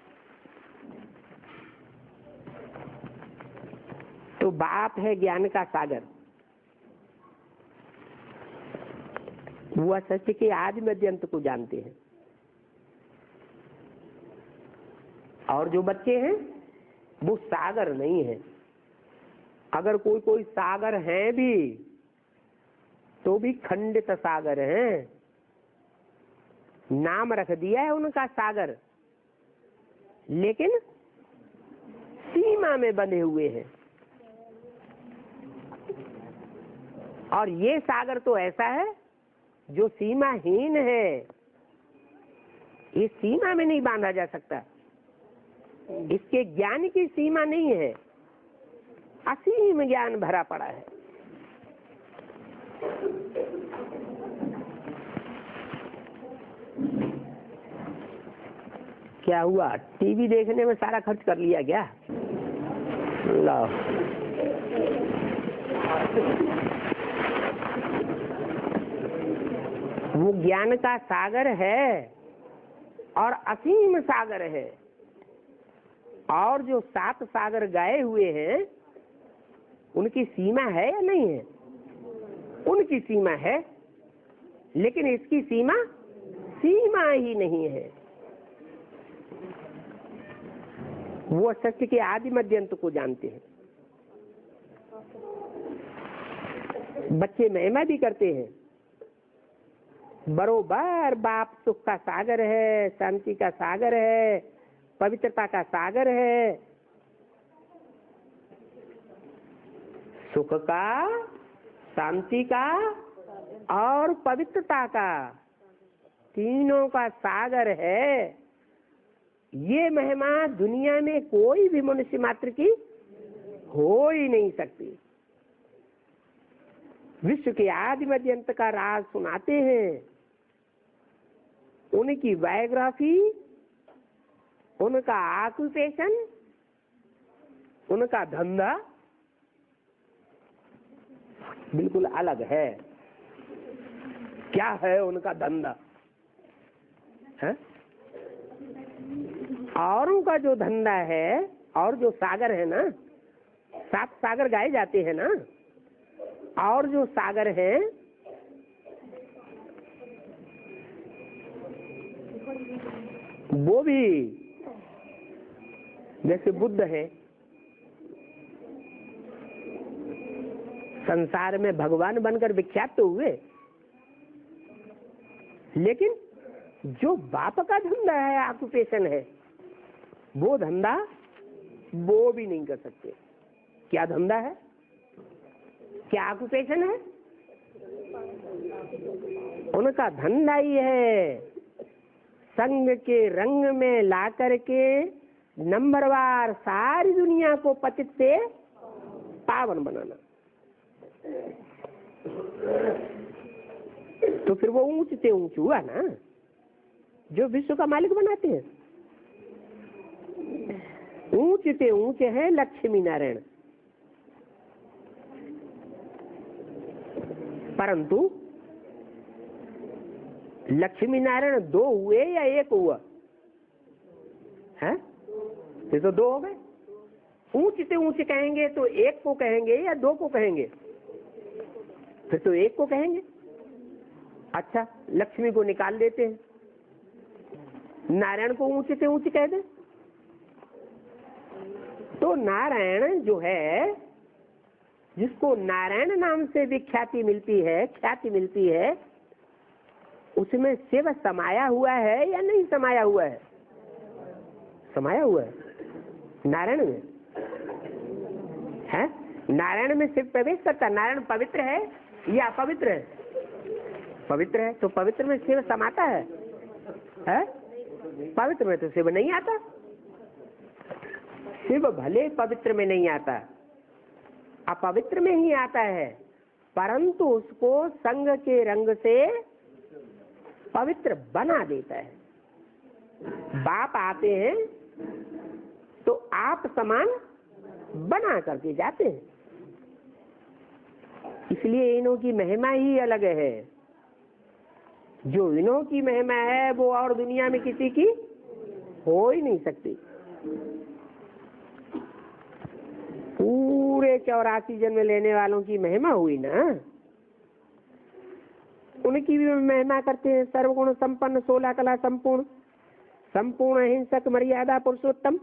तो बाप है ज्ञान का सागर, वह सत्य के आदि मध्य अंत को जानते हैं। और जो बच्चे हैं वो सागर नहीं है। अगर कोई सागर है भी तो भी खंडित सागर हैं। नाम रख दिया है उनका सागर, लेकिन सीमा में बंधे हुए हैं। और ये सागर तो ऐसा है जो सीमाहीन है, ये सीमा में नहीं बांधा जा सकता। इसके ज्ञान की सीमा नहीं है, असीम ज्ञान भरा पड़ा है। क्या हुआ? टीवी देखने में सारा खर्च कर लिया क्या? लो, वो ज्ञान का सागर है और असीम सागर है। और जो 7 सागर गाए हुए हैं उनकी सीमा है या नहीं है? उनकी सीमा है, लेकिन इसकी सीमा सीमा ही नहीं है। वो सत्य के आदि मध्य अंत को जानते हैं। बच्चे महिमा भी करते हैं, बरोबर बाप सुख का सागर है, शांति का सागर है, पवित्रता का सागर है। सुख का, शांति का और पवित्रता का, तीनों का सागर है। ये महिमा दुनिया में कोई भी मनुष्य मात्र की हो ही नहीं सकती। विश्व के आदि मध्य अंत का राज सुनाते हैं। उनकी बायोग्राफी, उनका ऑक्यूपेशन, उनका धंधा बिल्कुल अलग है। क्या है उनका धंधा है? औरों का जो धंधा है और जो सागर है ना, 7 सागर गाए जाते हैं ना, और जो सागर है वो भी जैसे बुद्ध है, संसार में भगवान बनकर विख्यात तो हुए, लेकिन जो बाप का धंधा है, ऑक्यूपेशन है, वो धंधा वो भी नहीं कर सकते। क्या धंधा है, क्या ऑक्यूपेशन है? उनका धंधा ही है संग के रंग में ला करके नंबरवार सारी दुनिया को पतित से पावन बनाना। तो फिर वो ऊंच से ऊंच हुआ ना, जो विश्व का मालिक बनाते हैं। ऊंच से ऊंच है लक्ष्मी नारायण, परंतु लक्ष्मी नारायण 2 हुए या 1 हुआ है? ये तो 2 हो गए। ऊंच से ऊंच कहेंगे तो 1 को कहेंगे या 2 को कहेंगे? फिर तो 1 को कहेंगे। अच्छा, लक्ष्मी को निकाल देते हैं, नारायण को ऊंच से ऊंच कह दे। तो नारायण जो है, जिसको नारायण नाम से विख्याति मिलती है, ख्याति मिलती है, उसमें शिव समाया हुआ है या नहीं समाया हुआ है? समाया हुआ है नारायण में, है? नारायण में शिव प्रवेश करता। नारायण पवित्र है या अपवित्र है? पवित्र है। तो पवित्र में शिव समाता है? पवित्र में तो शिव नहीं आता। शिव भले पवित्र में नहीं आता, अपवित्र में ही आता है, परंतु उसको संग के रंग से पवित्र बना देता है। बाप आते हैं तो आप समान बना करके जाते हैं। इसलिए इन्हों की महिमा ही अलग है। जो इन्हों की महिमा है वो और दुनिया में किसी की हो ही नहीं सकती। पूरे 84 जन्म लेने वालों की महिमा हुई ना, उनकी भी महिमा करते हैं। सर्वगुण संपन्न, 16 कला संपूर्ण, संपूर्ण अहिंसक, मर्यादा पुरुषोत्तम।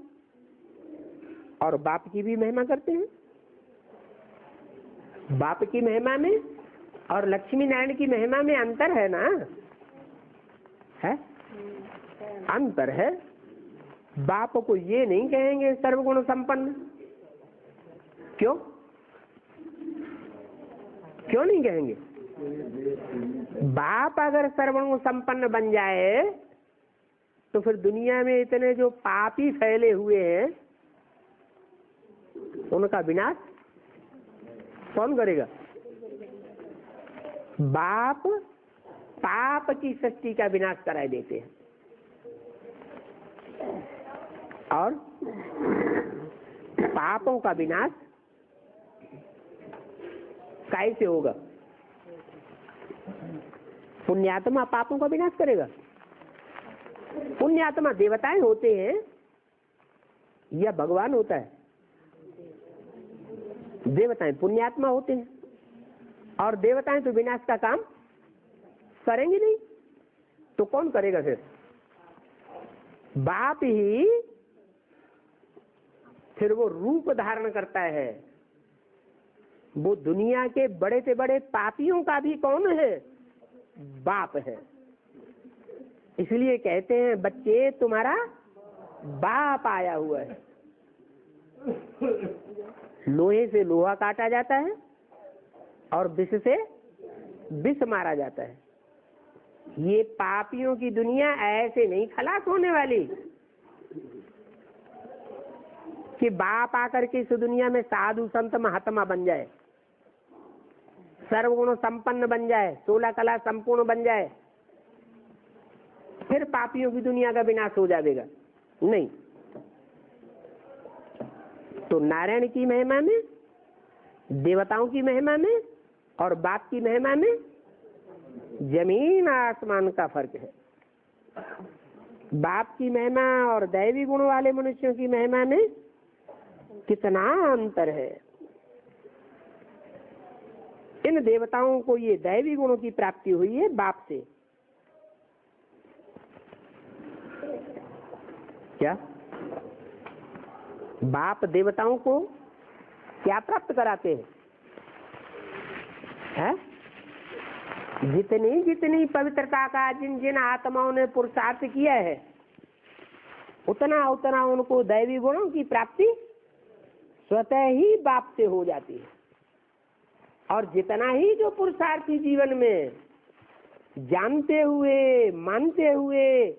और बाप की भी महिमा करते हैं। बाप की महिमा में और लक्ष्मी नारायण की महिमा में अंतर है ना, है? अंतर है। बाप को ये नहीं कहेंगे सर्वगुण संपन्न। क्यों? क्यों नहीं कहेंगे? बाप अगर सर्वगुण संपन्न बन जाए तो फिर दुनिया में इतने जो पापी फैले हुए हैं उनका विनाश कौन करेगा? बाप पाप की सृष्टि का विनाश कराए देते हैं। और पापों का विनाश कैसे होगा? पुण्यात्मा पापों का विनाश करेगा। पुण्यात्मा देवताएं होते हैं या भगवान होता है? देवताएं पुण्यात्मा होते हैं, और देवताएं तो विनाश का काम करेंगे नहीं। तो कौन करेगा फिर? बाप ही फिर वो रूप धारण करता है। वो दुनिया के बड़े से बड़े पापियों का भी कौन है? बाप है। इसलिए कहते हैं बच्चे तुम्हारा बाप आया हुआ है। लोहे से लोहा काटा जाता है और विष से विष मारा जाता है। ये पापियों की दुनिया ऐसे नहीं खलास होने वाली कि बाप आकर के इस दुनिया में साधु संत महात्मा बन जाए, सर्वगुण संपन्न बन जाए, 16 कला संपूर्ण बन जाए, फिर पापियों की दुनिया का विनाश हो जाएगा। नहीं, तो नारायण की महिमा में, देवताओं की महिमा में और बाप की महिमा में जमीन आसमान का फर्क है। बाप की महिमा और दैवी गुण वाले मनुष्यों की महिमा में कितना अंतर है। इन देवताओं को ये दैवी गुणों की प्राप्ति हुई है बाप से। क्या बाप देवताओं को क्या प्राप्त कराते हैं? जितनी जितनी पवित्रता का जिन जिन आत्माओं ने पुरुषार्थ किया है, उतना उतना उनको दैवी गुणों की प्राप्ति स्वतः ही बाप से हो जाती है। और जितना ही जो पुरुषार्थी जीवन में जानते हुए मानते हुए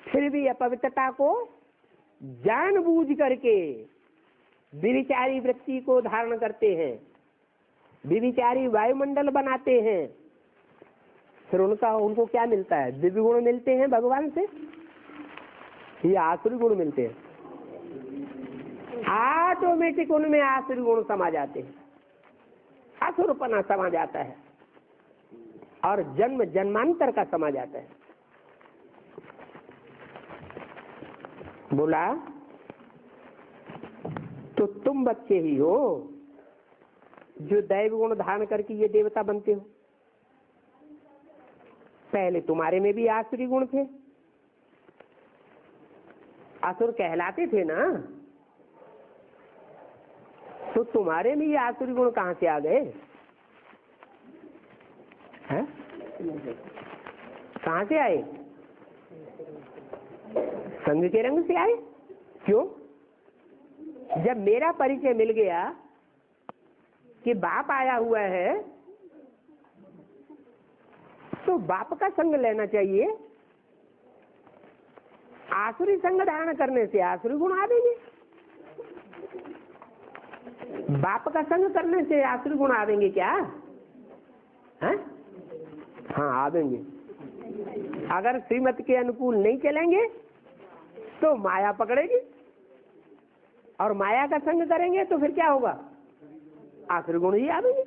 फिर भी अपवित्रता को जानबूझ करके विविचारी वृत्ति को धारण करते हैं, विविचारी वायुमंडल बनाते हैं, फिर उनको क्या मिलता है? दिव्य गुण मिलते हैं भगवान से या आसुरी गुण मिलते हैं? ऑटोमेटिक उनमें आसुरी गुण समा जाते हैं, असुरपना समा जाता है और जन्म जन्मांतर का समा जाता है। बोला तो तुम बच्चे ही हो जो दैव गुण धारण करके ये देवता बनते हो। पहले तुम्हारे में भी आसुरी गुण थे, असुर कहलाते थे ना, तो तुम्हारे में ये आसुरी गुण कहां से आ गए हैं? कहां से आए? संग के रंग से आए। क्यों? जब मेरा परिचय मिल गया कि बाप आया हुआ है, तो बाप का संग लेना चाहिए। आसुरी संग धारण करने से आसुरी गुण आ जाएंगे, बाप का संग करने से आसुरी गुण आवेंगे क्या? है? हाँ आवेंगे। अगर श्रीमत के अनुकूल नहीं चलेंगे तो माया पकड़ेगी, और माया का संग करेंगे तो फिर क्या होगा? आसुरी गुण ही आवेंगे।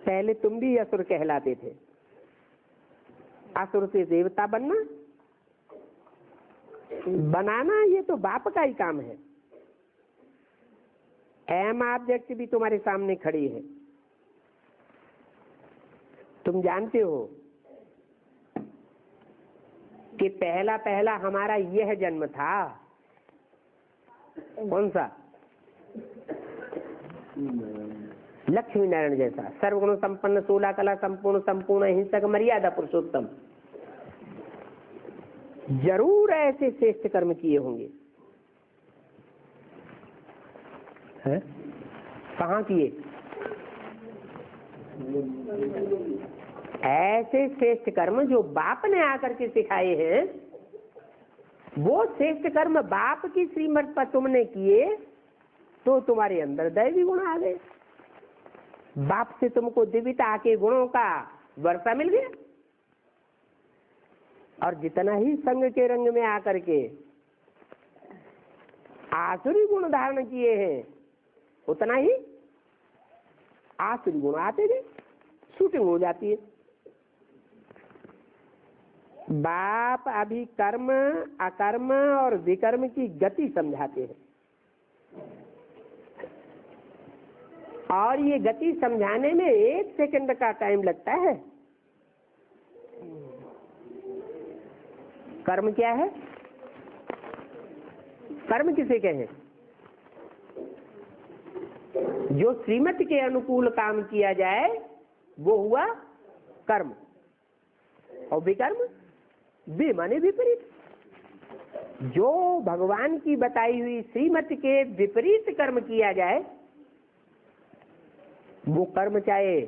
पहले तुम भी असुर कहलाते थे। असुर से देवता बनाना ये तो बाप का ही काम है। एम ऑब्जेक्ट भी तुम्हारे सामने खड़ी है। तुम जानते हो कि पहला पहला हमारा यह जन्म था। कौन सा? लक्ष्मी नारायण जैसा सर्वगुण संपन्न, 16 कला संपूर्ण, संपूर्ण हिंसक, मर्यादा पुरुषोत्तम। जरूर ऐसे श्रेष्ठ कर्म किए होंगे। है? कहाँ किए? ऐसे श्रेष्ठ कर्म जो बाप ने आकर के सिखाए हैं, वो श्रेष्ठ कर्म बाप की श्रीमत पर तुमने किए तो तुम्हारे अंदर दैवी गुण आ गए। बाप से तुमको दिव्यता के गुणों का वर्षा मिल गया। और जितना ही संग के रंग में आकर के आसुरी गुण धारण किए हैं, उतना ही आसुरी गुण आते गए, शूटिंग हो जाती है। बाप अभी कर्म, अकर्म और विकर्म की गति समझाते हैं। और ये गति समझाने में 1 सेकंड का टाइम लगता है। कर्म क्या है? कर्म किसे कहें? जो श्रीमत के अनुकूल काम किया जाए वो हुआ कर्म, और विकर्म, वे माने विपरीत। जो भगवान की बताई हुई श्रीमत के विपरीत कर्म किया जाए वो कर्म चाहे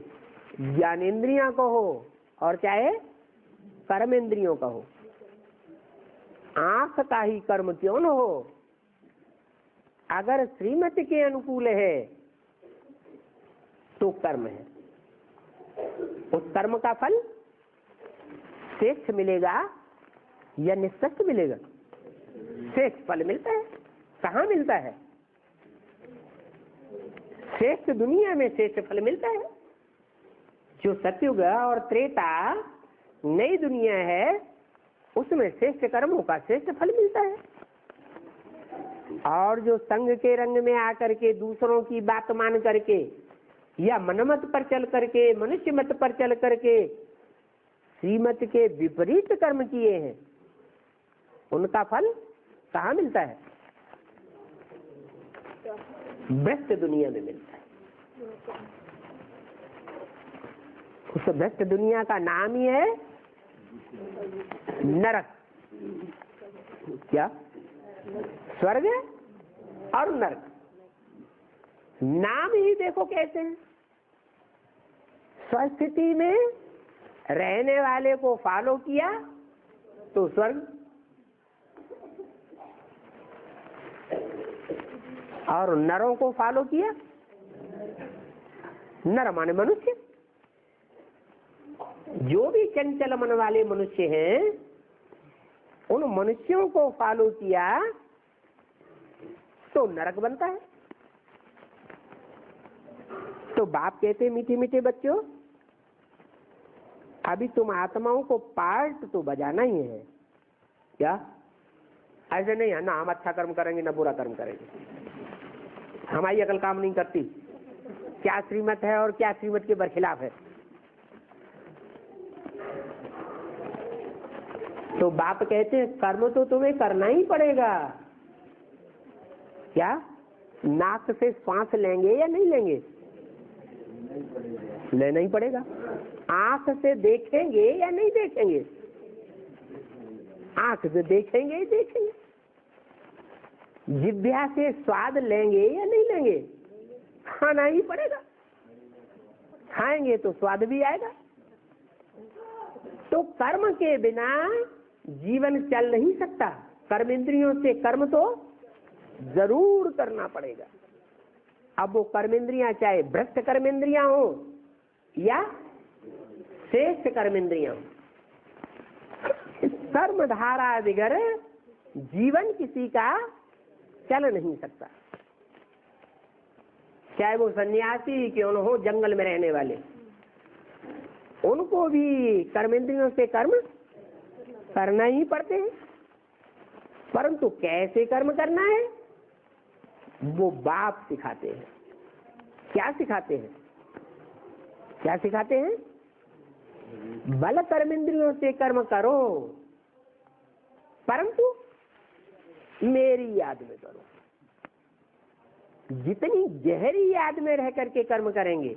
ज्ञानेंद्रियों का हो और चाहे कर्मेंद्रियों का हो। आंख का ही कर्म क्यों न हो, अगर श्रीमत के अनुकूल है तो कर्म है। उस कर्म का फल श्रेष्ठ मिलेगा या निश्चित मिलेगा? श्रेष्ठ फल मिलता है। कहाँ मिलता है? श्रेष्ठ दुनिया में श्रेष्ठ फल मिलता है। जो सतयुग और त्रेता नई दुनिया है उसमें श्रेष्ठ कर्मों का श्रेष्ठ फल मिलता है। और जो संग के रंग में आकर के दूसरों की बात मान करके या मनमत पर चल करके, मनुष्य मत पर चल करके श्रीमत के विपरीत कर्म किए हैं, उनका फल कहाँ मिलता है? भ्रष्ट दुनिया में मिलता है। उस भ्रष्ट दुनिया का नाम ही है नरक। क्या? स्वर्ग और नरक, नाम ही देखो कैसे हैं। स्वस्थिति में रहने वाले को फॉलो किया तो स्वर्ग, और नरों को फॉलो किया, नर माने मनुष्य। जो भी चंचल मन वाले मनुष्य हैं उन मनुष्यों को फॉलो किया तो नरक बनता है। तो बाप कहते मीठे मीठे बच्चों, अभी तुम आत्माओं को पार्ट तो बजाना ही है। क्या? ऐसे नहीं है ना, हम अच्छा कर्म करेंगे ना बुरा कर्म करेंगे, हमारी अकल काम नहीं करती। क्या श्रीमत है और क्या श्रीमत के बरखिलाफ है। तो बाप कहते हैं कर्म तो तुम्हें करना ही पड़ेगा। क्या? नाक से श्वास लेंगे या नहीं लेंगे? लेना ही पड़ेगा। आंख से देखेंगे या नहीं देखेंगे? आंख से देखेंगे ही देखेंगे। जिह्वा से स्वाद लेंगे या नहीं लेंगे? खाना ही पड़ेगा। खाएंगे तो स्वाद भी आएगा। तो कर्म के बिना जीवन चल नहीं सकता। कर्म इंद्रियों से कर्म तो जरूर करना पड़ेगा। अब वो कर्मेंद्रियां चाहे भ्रष्ट कर्मेंद्रियां हो या श्रेष्ठ कर्मेंद्रियां हो, कर्म धारा बिगर जीवन किसी का चल नहीं सकता। चाहे वो सन्यासी क्यों न हो, जंगल में रहने वाले, उनको भी कर्मेंद्रियों से कर्म करना ही पड़ते हैं। परंतु कैसे कर्म करना है वो बाप सिखाते हैं। क्या सिखाते हैं? क्या सिखाते हैं? बल कर्मेंद्रियों से कर्म करो, परंतु मेरी याद में करो। जितनी गहरी याद में रह करके कर्म करेंगे,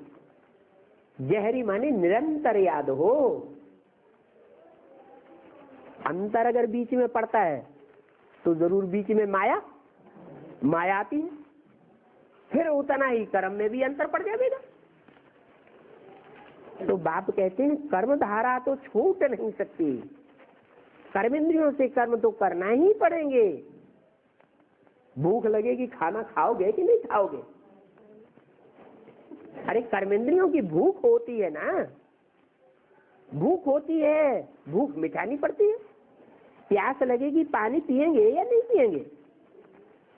गहरी माने निरंतर याद हो। अंतर अगर बीच में पड़ता है तो जरूर बीच में माया आती है, फिर उतना ही कर्म में भी अंतर पड़ जाएगा। तो बाप कहते हैं कर्म धारा तो छूट नहीं सकती, कर्मेंद्रियों से कर्म तो करना ही पड़ेंगे। भूख लगेगी, खाना खाओगे कि नहीं खाओगे? अरे कर्मेंद्रियों की भूख होती है ना, भूख होती है, भूख मिटानी पड़ती है। प्यास लगेगी, पानी पिएंगे या नहीं पिएंगे?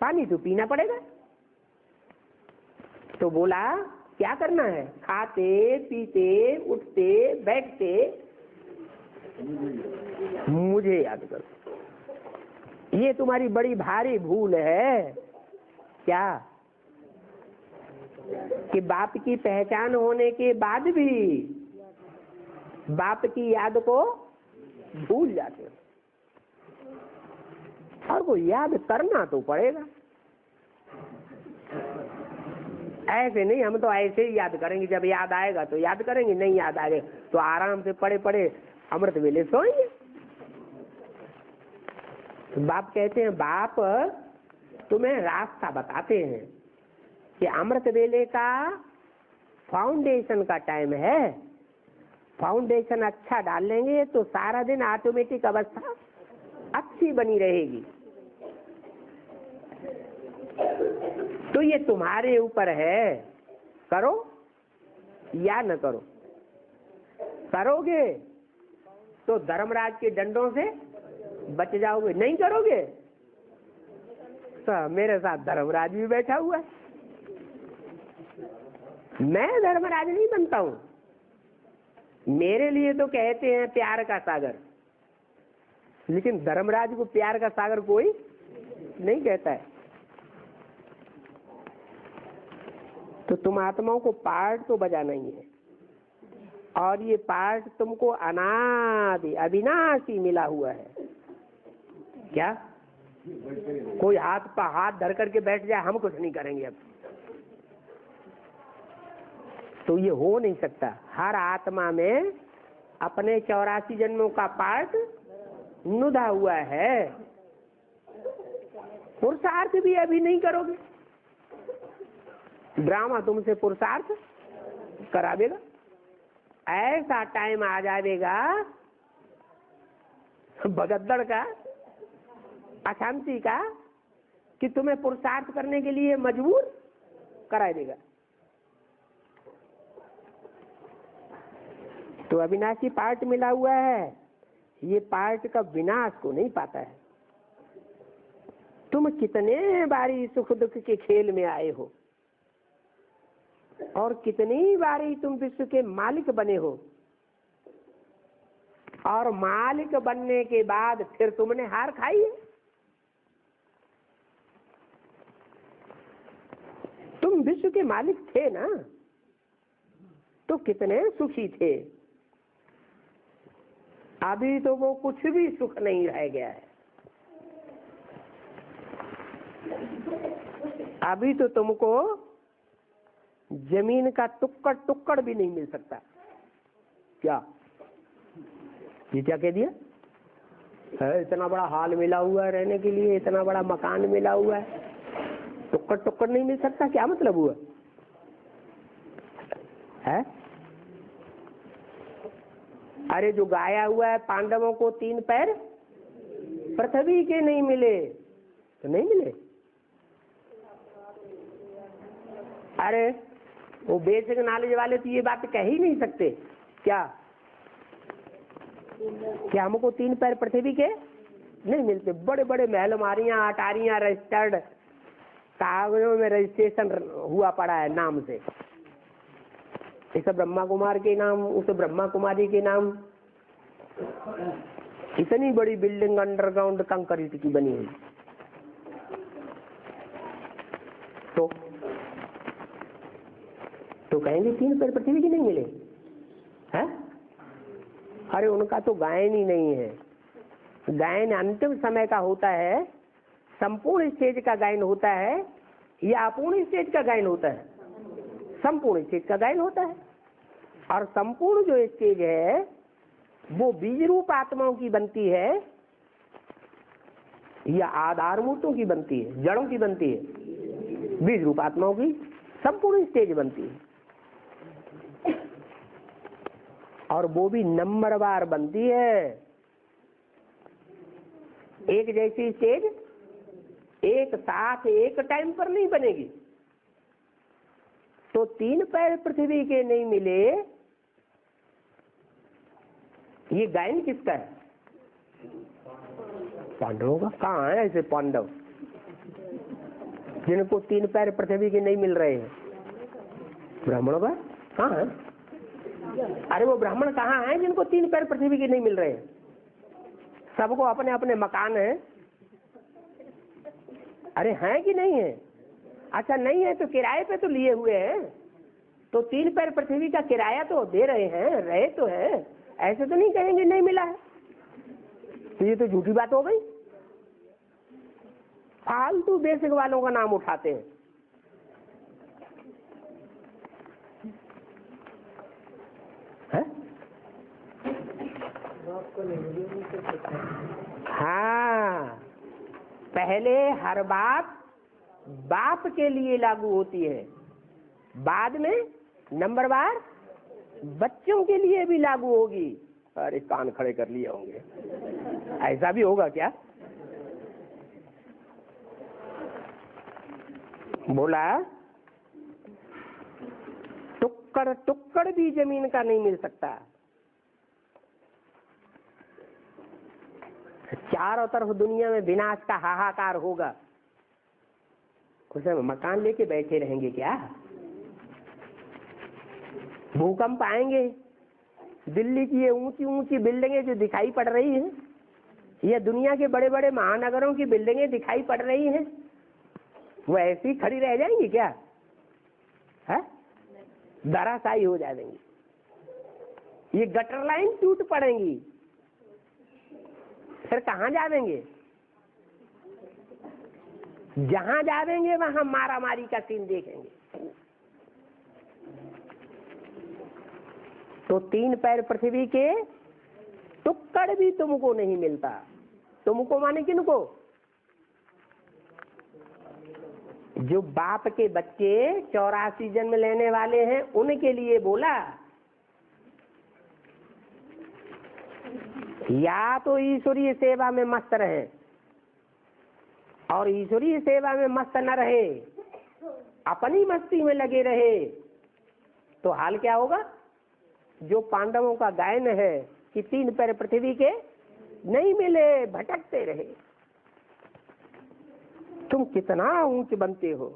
पानी तो पीना पड़ेगा। तो बोला क्या करना है? खाते पीते उठते बैठते मुझे याद करो। ये तुम्हारी बड़ी भारी भूल है। क्या? कि बाप की पहचान होने के बाद भी बाप की याद को भूल जाते हैं। और वो याद करना तो पड़ेगा, ऐसे नहीं हम तो ऐसे ही याद करेंगे, जब याद आएगा तो याद करेंगे, नहीं याद आएगा तो आराम से पड़े पड़े अमृत वेले सोएंगे। तो बाप कहते हैं, बाप तुम्हें रास्ता बताते हैं कि अमृत वेले का फाउंडेशन का टाइम है, फाउंडेशन अच्छा डाल लेंगे तो सारा दिन ऑटोमेटिक अवस्था अच्छी बनी रहेगी। तो ये तुम्हारे ऊपर है, करो या न करो। करोगे तो धर्मराज के डंडों से बच जाओगे, नहीं करोगे तो मेरे साथ धर्मराज भी बैठा हुआ है। मैं धर्मराज नहीं बनता हूं, मेरे लिए तो कहते हैं प्यार का सागर, लेकिन धर्मराज को प्यार का सागर कोई नहीं कहता है। तो तुम आत्माओं को पार्ट तो बजाना ही है, और ये पार्ट तुमको अनादि अविनाशी मिला हुआ है। क्या कोई हाथ पर हाथ धर करके बैठ जाए हम कुछ नहीं करेंगे अब, तो ये हो नहीं सकता। हर आत्मा में अपने 84 जन्मों का पार्ट नुदा हुआ है। पुरुषार्थ भी अभी नहीं करोगे, ड्रामा तुमसे पुरुषार्थ करावेगा। ऐसा टाइम आ जाएगा भगदड़ का, अशांति का, कि तुम्हें पुरुषार्थ करने के लिए मजबूर करा देगा। तो अविनाशी पार्ट मिला हुआ है, ये पार्ट का विनाश को नहीं पाता है। तुम कितने बारी सुख दुख के खेल में आए हो, और कितनी बारी तुम विश्व के मालिक बने हो, और मालिक बनने के बाद फिर तुमने हार खाई है। तुम विश्व के मालिक थे ना, तो कितने सुखी थे। अभी तो वो कुछ भी सुख नहीं रह गया है। अभी तो तुमको जमीन का टुक्कड़ टुक्कड़ भी नहीं मिल सकता। क्या ये क्या कह दिया है? इतना बड़ा हाल मिला हुआ है रहने के लिए, इतना बड़ा मकान मिला हुआ है, टुक्कड़ टुक्कड़ नहीं मिल सकता, क्या मतलब हुआ है? अरे जो गाया हुआ है पांडवों को 3 पैर पृथ्वी के नहीं मिले, तो नहीं मिले। अरे वो बेसिक नॉलेज वाले तो ये बात कह ही नहीं सकते। क्या हमको 3 पैर पृथ्वी के नहीं मिलते? बड़े बड़े महल मारियां अटारियां रजिस्टर्ड कागजों में रजिस्ट्रेशन हुआ पड़ा है नाम से, इस ब्रह्मा कुमार के नाम, उस ब्रह्मा कुमारी के नाम। इतनी बड़ी बिल्डिंग अंडरग्राउंड कंक्रीट की बनी हुई, तो कहेंगे 3 पैर पृथ्वी के नहीं मिले हैं? अरे उनका तो गायन ही नहीं है। गायन अंतिम समय का होता है, संपूर्ण स्टेज का गायन होता है, या अपूर्ण स्टेज का गायन होता है? संपूर्ण स्टेज का गायन होता है। और संपूर्ण जो स्टेज है वो बीज रूप आत्माओं की बनती है या आधार मूर्तों की बनती है, जड़ों की बनती है? बीज रूप आत्माओं की संपूर्ण स्टेज बनती है, और वो भी नंबरवार बनती है। एक जैसी स्टेज एक साथ एक टाइम पर नहीं बनेगी। तो 3 पैर पृथ्वी के नहीं मिले, ये गायन किसका है? पांडवों का। कहाँ है ऐसे पांडव जिनको 3 पैर पृथ्वी के नहीं मिल रहे हैं? ब्राह्मणों का कहाँ है? अरे वो ब्राह्मण कहाँ हैं जिनको 3 पैर पृथ्वी के नहीं मिल रहे हैं? सबको अपने अपने मकान है। अरे हैं कि नहीं है? अच्छा नहीं है तो किराए पे तो लिए हुए हैं, तो 3 पैर पृथ्वी का किराया तो दे रहे हैं, रहे तो है, ऐसे तो नहीं कहेंगे नहीं मिला है। तो ये तो झूठी बात हो गई, फालतू बेसिक वालों का नाम उठाते हैं। हाँ, पहले हर बात बाप के लिए लागू होती है, बाद में नंबरवार बच्चों के लिए भी लागू होगी। अरे कान खड़े कर लिए होंगे, ऐसा भी होगा क्या? बोला टुक्कड़ टुक्कड़ भी जमीन का नहीं मिल सकता। चारों तरफ दुनिया में विनाश का हाहाकार होगा, कुछ मकान लेके बैठे रहेंगे क्या? भूकंप आएंगे, दिल्ली की ये ऊंची ऊंची बिल्डिंगें जो दिखाई पड़ रही हैं, ये दुनिया के बड़े बड़े महानगरों की बिल्डिंगें दिखाई पड़ रही हैं, वो ऐसी खड़ी रह जाएंगी क्या? है धराशायी हो जाएंगी। ये गटर लाइन टूट पड़ेंगी, फिर कहाँ जावेंगे? जहां जावेंगे वहां मारा मारी का सीन देखेंगे। तो 3 पैर पृथ्वी के टुक्कड़ भी तुमको नहीं मिलता। तुमको माने किनको? जो बाप के बच्चे 84 जन्म लेने वाले हैं उनके लिए बोला। या तो ईश्वरीय सेवा में मस्त रहे, और ईश्वरीय सेवा में मस्त न रहे, अपनी मस्ती में लगे रहे, तो हाल क्या होगा? जो पांडवों का गायन है कि 3 पैर पृथ्वी के नहीं मिले, भटकते रहे। तुम कितना ऊंच बनते हो,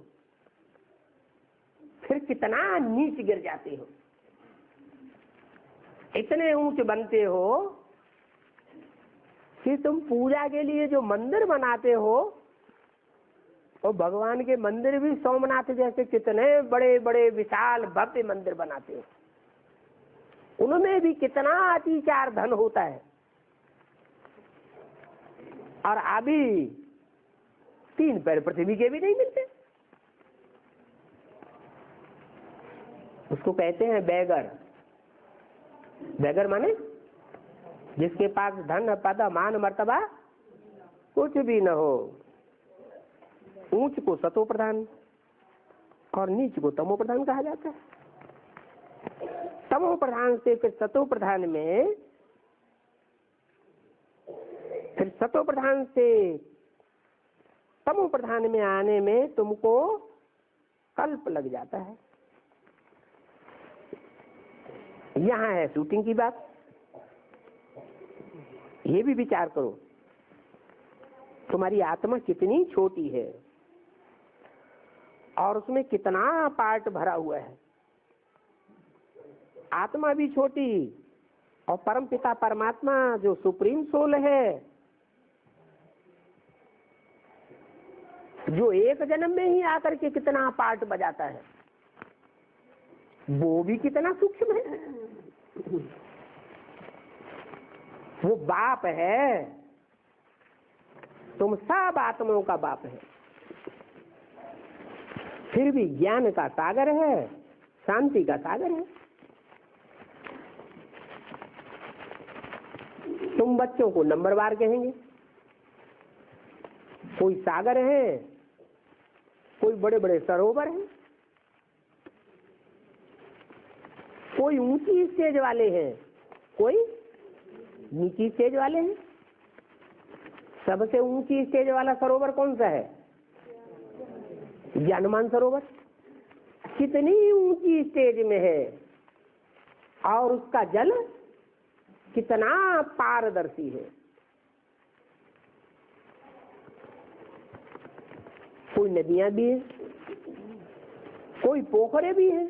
फिर कितना नीच गिर जाते हो। इतने ऊंच बनते हो कि तुम पूजा के लिए जो मंदिर बनाते हो, और भगवान के मंदिर भी सोमनाथ जैसे कितने बड़े बड़े विशाल भव्य मंदिर बनाते हो, उनमें भी कितना अतिचार धन होता है, और अभी 3 पैर पृथ्वी के भी नहीं मिलते। उसको कहते हैं बैगर। बैगर माने जिसके पास धन पद मान मर्तबा कुछ भी न हो। ऊंच को सतो प्रधान और नीच को तमो प्रधान कहा जाता है। तमो प्रधान से फिर सतो प्रधान में, फिर सतो प्रधान से तमो प्रधान में आने में तुमको कल्प लग जाता है। यहां है शूटिंग की बात। ये भी विचार करो, तुम्हारी आत्मा कितनी छोटी है और उसमें कितना पार्ट भरा हुआ है। आत्मा भी छोटी, और परम पिता परमात्मा जो सुप्रीम सोल है, जो एक जन्म में ही आकर के कितना पार्ट बजाता है, वो भी कितना सूक्ष्म है। वो बाप है, तुम सब आत्माओं का बाप है। फिर भी ज्ञान का सागर है, शांति का सागर है। तुम बच्चों को नंबरवार कहेंगे, कोई सागर है, कोई बड़े बड़े सरोवर हैं, कोई ऊंची स्टेज वाले हैं, कोई नीची स्टेज वाले हैं। सबसे ऊंची स्टेज वाला सरोवर कौन सा है? ज्ञानमान सरोवर। कितनी ऊंची स्टेज में है, और उसका जल कितना पारदर्शी है। कोई नदियां भी है, कोई पोखरे भी हैं,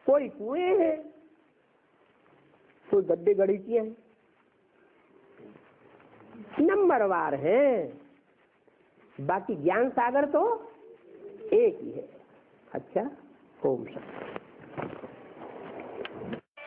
कोई कुएं हैं, कोई गड्ढे गड़ीचियां हैं, नंबरवार है। बाकी ज्ञान सागर तो एक ही है। अच्छा, ओम शांति।